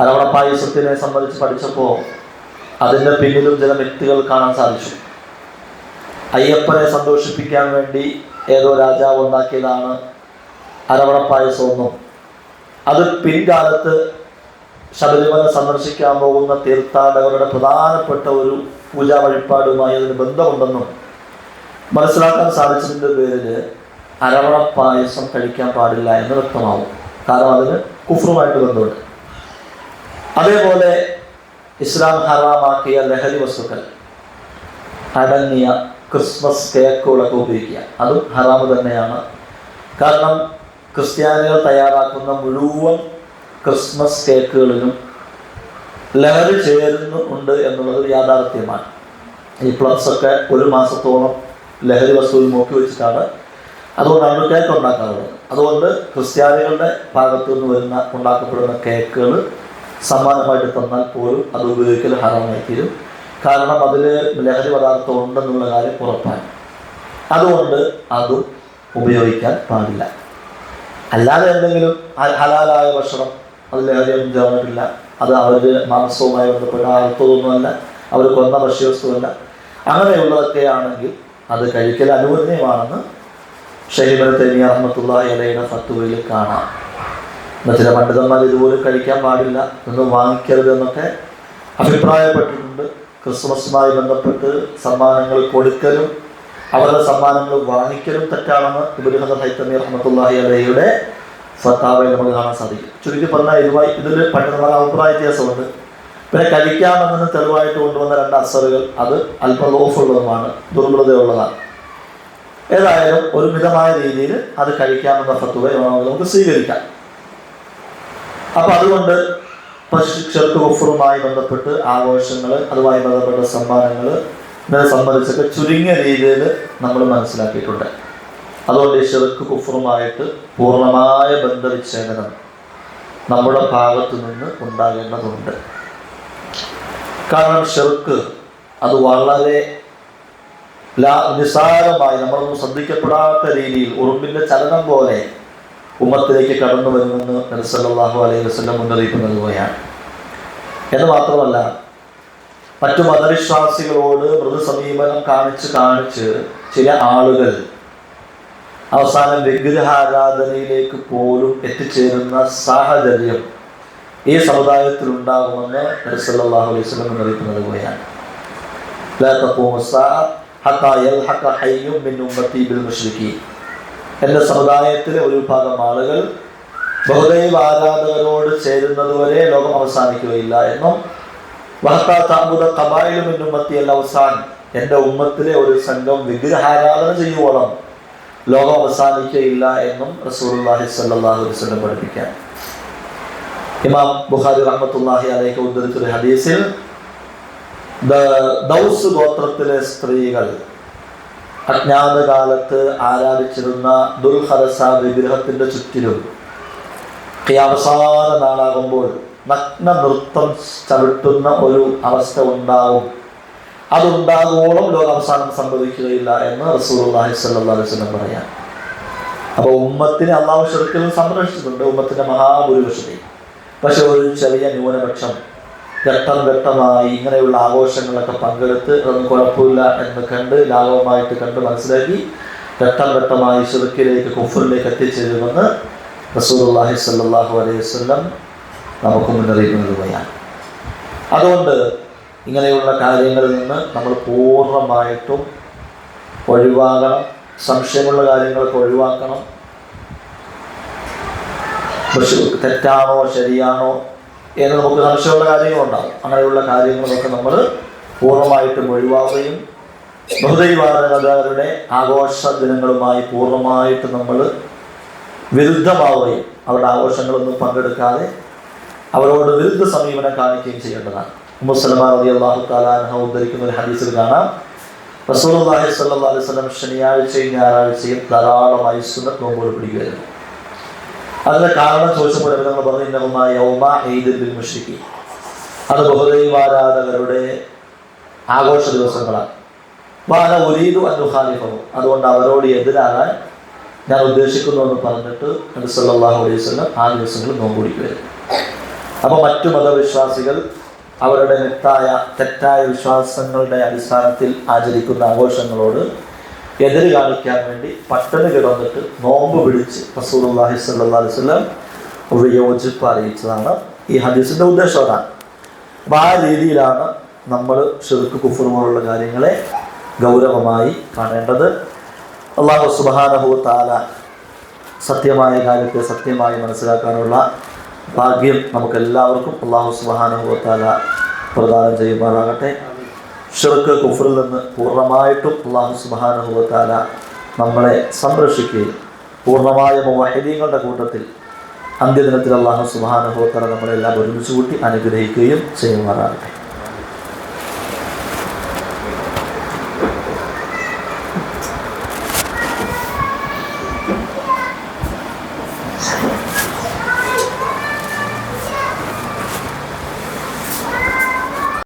അരവണ പായസത്തിനെ സംബന്ധിച്ച് പഠിച്ചപ്പോൾ അതിൻ്റെ പിന്നിലും ചില വ്യക്തികൾ കാണാൻ സാധിച്ചു. അയ്യപ്പനെ സന്തോഷിപ്പിക്കാൻ വേണ്ടി ഏതോ രാജാവ് ഉണ്ടാക്കിയതാണ് അരവണ പായസമൊന്നും, അത് പിൻകാലത്ത് ശബരിമല സന്ദർശിക്കാൻ പോകുന്ന തീർത്ഥാടകരുടെ പ്രധാനപ്പെട്ട ഒരു പൂജാ വഴിപാടുമായി അതിന് ബന്ധമുണ്ടെന്നും മനസ്സിലാക്കാൻ സാധിച്ചതിൻ്റെ പേരിൽ അരവണ പായസം കഴിക്കാൻ പാടില്ല എന്ന് വ്യക്തമാവും. കാരണം അതിന് കുഫ്റുമായിട്ട് ബന്ധമുണ്ട്. അതേപോലെ ഇസ്ലാം ഹറാമാക്കിയ ലഹരി വസ്തുക്കൾ അടങ്ങിയ ക്രിസ്മസ് കേക്കുകളൊക്കെ ഉപയോഗിക്കുക, അതും ഹറാമ് തന്നെയാണ്. കാരണം ക്രിസ്ത്യാനികൾ തയ്യാറാക്കുന്ന മുഴുവൻ ക്രിസ്മസ് കേക്കുകളിലും ലഹരി ചേരുന്നുണ്ട് എന്നുള്ളത് യാഥാർത്ഥ്യമാണ്. ഈ പ്ലംസൊക്കെ ഒരു മാസത്തോളം ലഹരി വസ്തുവിൽ നോക്കി വെച്ചിട്ടാണ് അതുകൊണ്ടാണ് കേക്ക് ഉണ്ടാക്കാറുള്ളത്. അതുകൊണ്ട് ക്രിസ്ത്യാനികളുടെ ഭാഗത്തു നിന്ന് വരുന്ന ഉണ്ടാക്കപ്പെടുന്ന കേക്കുകൾ സമ്മാനമായിട്ട് തന്നാൽ പോലും അത് ഉപയോഗിക്കൽ ഹറാമായി തീരും. കാരണം അതിൽ ലഹരി പദാർത്ഥം ഉണ്ടെന്നുള്ള കാര്യം ഉറപ്പാണ്. അതുകൊണ്ട് അതും ഉപയോഗിക്കാൻ പാടില്ല. അല്ലാതെ എന്തെങ്കിലും ഹലാലായ ഭക്ഷണം, അത് ലഹരിയൊന്നും ചേർന്നിട്ടില്ല, അത് അവർ മാംസവുമായി ബന്ധപ്പെട്ട അർത്ഥമൊന്നുമല്ല, അവർ കൊന്ന ഭക്ഷ്യവസ്തുവല്ല, അങ്ങനെയുള്ളതൊക്കെ ആണെങ്കിൽ അത് കഴിക്കൽ അനുവദനീയമാണെന്ന് ശൈഖ് ഇബ്നു തൈമിയ്യ റഹ്മത്തുള്ളാഹി അലൈഹിയുടെ ഫത്വയിൽ കാണാം. ചില പണ്ഡിതന്മാർ ഇതുപോലും കഴിക്കാൻ പാടില്ല എന്ന് വാങ്ങിക്കരുത് എന്നൊക്കെ അഭിപ്രായപ്പെട്ടിട്ടുണ്ട്. ക്രിസ്മസുമായി ബന്ധപ്പെട്ട് സമ്മാനങ്ങൾ കൊടുക്കലും അവരുടെ സമ്മാനങ്ങൾ വാങ്ങിക്കലും തെറ്റാണെന്ന് ഇബ്നു ഹജർ ഹൈതമി റഹ്മത്തുള്ളാഹി അലൈഹിയുടെ ഫത്താവയിൽ നമുക്ക് കാണാൻ സാധിക്കും. ചുരുക്കി പറഞ്ഞാൽ ഇതിൽ പണ്ഡിതന്മാരുടെ അഭിപ്രായ വ്യത്യാസമുണ്ട്. പിന്നെ കഴിക്കാമെന്നതിന് തെളിവായിട്ട് കൊണ്ടുവന്ന രണ്ട് അസറുകൾ അത് അല്പം ലോഫുള്ളതുമാണ്, ദുർബലതയുള്ളതാണ്. ഏതായാലും ഒരു മിതമായ രീതിയിൽ അത് കഴിക്കാമെന്ന ഫത്വ നമുക്ക് സ്വീകരിക്കാം. അപ്പം അതുകൊണ്ട് ഷിർക്ക് കുഫറുമായി ബന്ധപ്പെട്ട് ആഘോഷങ്ങൾ, അതുമായി ബന്ധപ്പെട്ട സമ്മാനങ്ങൾ ഇതിനെ സംബന്ധിച്ചൊക്കെ ചുരുങ്ങിയ രീതിയിൽ നമ്മൾ മനസ്സിലാക്കിയിട്ടുണ്ട്. അതുകൊണ്ട് ഈ ഷിർക്ക് കുഫറുമായിട്ട് പൂർണ്ണമായ ബന്ധവിച്ഛേദനം നമ്മുടെ ഭാഗത്തു നിന്ന് ഉണ്ടാകേണ്ടതുണ്ട്. കാരണം ഷിർക്ക് അത് വളരെ നിസ്സാരമായി നമ്മളൊന്നും ശ്രദ്ധിക്കപ്പെടാത്ത രീതിയിൽ ഉറുമ്പിൻ്റെ ചലനം പോലെ ഉമ്മത്തിലേക്ക് കടന്നു വരുമെന്ന് നബി സല്ലല്ലാഹു അലൈഹി വസല്ലം മുന്നറിയിപ്പ് നൽകുകയാണ്. എന്ന് മാത്രമല്ല, മറ്റു മതവിശ്വാസികളോട് മൃദു സമീപനം കാണിച്ച് ചില ആളുകൾ അവസാനം വിഗ്രഹാരാധനയിലേക്ക് പോലും എത്തിച്ചേരുന്ന സാഹചര്യം ഈ സമുദായത്തിൽ ഉണ്ടാകുമെന്ന് നബി സല്ലല്ലാഹു അലൈഹി വസല്ലം മുന്നറിയിപ്പ് നൽകുകയാണ്. ലാ തഖൂമു സ്സാഅ ഹത്താ യൽഹഖ ഹയ്യുൻ മിൻ ഉമ്മത്തി ബിൽ മുശ്രിക്കീൻ. എൻ്റെ സമുദായത്തിലെ ഒരു വിഭാഗം ആളുകൾ ബഹുദൈവ ആരാധകരോട് ചേരുന്നതുവരെ ലോകം അവസാനിക്കുകയില്ല എന്നും എൻ്റെ ഉമ്മത്തിലെ ഒരു സംഘം വിഗ്രഹാരാധന ചെയ്യുവോളം ലോകം അവസാനിക്കുകയില്ല എന്നും റസൂലുള്ളാഹി സ്വല്ലല്ലാഹു അലൈഹി വസല്ലം പഠിപ്പിക്കാൻ. ഇമാം ബുഖാരി റഹ്മത്തുള്ളാഹി അലൈഹി ഉദ്ധരിച്ചൊരു ഹദീസിൽ ദൗസ് ഗോത്രത്തിലെ സ്ത്രീകൾ അജ്ഞാതകാലത്ത് ആരാധിച്ചിരുന്ന ദുൽഖദസ വിഗ്രഹത്തിൻ്റെ ചുറ്റിലും അവസാന നാളാകുമ്പോൾ നഗ്ന നൃത്തം ചവിട്ടുന്ന ഒരു അവസ്ഥ ഉണ്ടാവും. അതുണ്ടാകുവോളം ലോകാവസാനം സംഭവിക്കുകയില്ല എന്ന് റസൂലുള്ളാഹി സ്വല്ലല്ലാഹു അലൈഹി വസല്ലം പറയാം. അപ്പോൾ ഉമ്മത്തിനെ അള്ളാഹു ശിർക്കിൽ സംരക്ഷിച്ചിട്ടുണ്ട്, ഉമ്മത്തിൻ്റെ മഹാഭൂരിപക്ഷത്തെ. പക്ഷെ ഒരു ചെറിയ ന്യൂനപക്ഷം ഘട്ടം ഘട്ടമായി ഇങ്ങനെയുള്ള ആഘോഷങ്ങളൊക്കെ പങ്കെടുത്ത് അതൊന്നും കുഴപ്പമില്ല എന്ന് കണ്ട് ലാഘവമായിട്ട് കണ്ട് മനസ്സിലാക്കി ഘട്ടം ഘട്ടമായി ശിർക്കിലേക്ക് കുഫറിലേക്ക് എത്തിച്ചേരുമെന്ന് റസൂലുള്ളാഹി സ്വല്ലല്ലാഹു അലൈഹി വസല്ലം നമുക്ക് മുന്നറിയിപ്പ് നൽകുകയാണ്. അതുകൊണ്ട് ഇങ്ങനെയുള്ള കാര്യങ്ങളിൽ നിന്ന് നമ്മൾ പൂർണ്ണമായിട്ടും ഒഴിവാകണം. സംശയമുള്ള കാര്യങ്ങളൊക്കെ ഒഴിവാക്കണം. തെറ്റാണോ ശരിയാണോ എന്ന് നമുക്ക് സംശയമുള്ള കാര്യങ്ങളുണ്ടാകും. അങ്ങനെയുള്ള കാര്യങ്ങളൊക്കെ നമ്മൾ പൂർണ്ണമായിട്ടും ഒഴിവാക്കുകയും ബഹുദൈവാരാധകരുടെ ആഘോഷ ദിനങ്ങളുമായി പൂർണ്ണമായിട്ട് നമ്മൾ വിരുദ്ധമാവുകയും അവരുടെ ആഘോഷങ്ങളൊന്നും പങ്കെടുക്കാതെ അവരോട് വിരുദ്ധ സമീപനം കാണിക്കുകയും ചെയ്യേണ്ടതാണ്. ഉമ്മു സലമ റളിയല്ലാഹു തആല അൻഹ ഉദ്ധരിക്കുന്ന ഒരു ഹദീസിൽ കാണാം, റസൂലുള്ളാഹി സ്വല്ലല്ലാഹു അലൈഹി വസല്ലം ശനിയാഴ്ചയും ഞായറാഴ്ചയും ധാരാളമായി സുന്നത്ത് നോമ്പുകൾ പിടിക്കുമായിരുന്നു. അതിന്റെ കാരണം ചോദിച്ചപ്പോൾ നമ്മൾ പറഞ്ഞു, ഇന്നഹുമാ യൗമ ഈദുൽ ലിൽ മുശ്രിക്കീൻ, അത് ബഹുദൈവാരാധകരുടെ ആഘോഷ ദിവസങ്ങളാണ്. വാന ഉരീദു അൻ ഉഖാലിഫഹു, അതുകൊണ്ട് അവരോട് എതിരാകാൻ ഞാൻ ഉദ്ദേശിക്കുന്നു എന്ന് പറഞ്ഞിട്ട് നബി സല്ലല്ലാഹു അലൈഹി വസല്ലം ആ ദിവസങ്ങളിൽ നോമ്പ് പിടിക്കുമായിരുന്നു. അപ്പോൾ മറ്റു മതവിശ്വാസികൾ അവരുടെ തെറ്റായ വിശ്വാസങ്ങളുടെ അടിസ്ഥാനത്തിൽ ആചരിക്കുന്ന ആഘോഷങ്ങളോട് എതിര് കാണിക്കാൻ വേണ്ടി പട്ടിണി കിടന്നിട്ട് നോമ്പ് പിടിച്ച് റസൂലുള്ളാഹി സ്വല്ലല്ലാഹു അലൈഹി വസല്ലം വിയോജിപ്പ് അറിയിച്ചതാണ് ഈ ഹദീസിൻ്റെ ഉദ്ദേശം. അതാണ്. അപ്പോൾ ആ രീതിയിലാണ് നമ്മൾ ശിർക്ക് കുഫ്ർ പോലുള്ള കാര്യങ്ങളെ ഗൗരവമായി കാണേണ്ടത്. അല്ലാഹു സുബ്ഹാനഹു വ തആല സത്യമായ കാര്യത്തെ സത്യമായി മനസ്സിലാക്കാനുള്ള ഭാഗ്യം നമുക്കെല്ലാവർക്കും അല്ലാഹു സുബ്ഹാനഹു വ തആല പ്രദാനം ചെയ്യുമാറാകട്ടെ. ശിർക്ക് കുഫ്റിൽ നിന്ന് പൂർണ്ണമായിട്ടും അല്ലാഹു സുബ്ഹാനഹു വ തആല നമ്മളെ സംരക്ഷിക്കുകയും പൂർണ്ണമായ മുവഹിദീങ്ങളുടെ കൂട്ടത്തിൽ അന്ത്യദിനത്തിൽ അല്ലാഹു സുബ്ഹാനഹു വ തആല നമ്മളെല്ലാം ഒരുമിച്ച് കൂട്ടി അനുഗ്രഹിക്കുകയും ചെയ്യുമാറാകട്ടെ.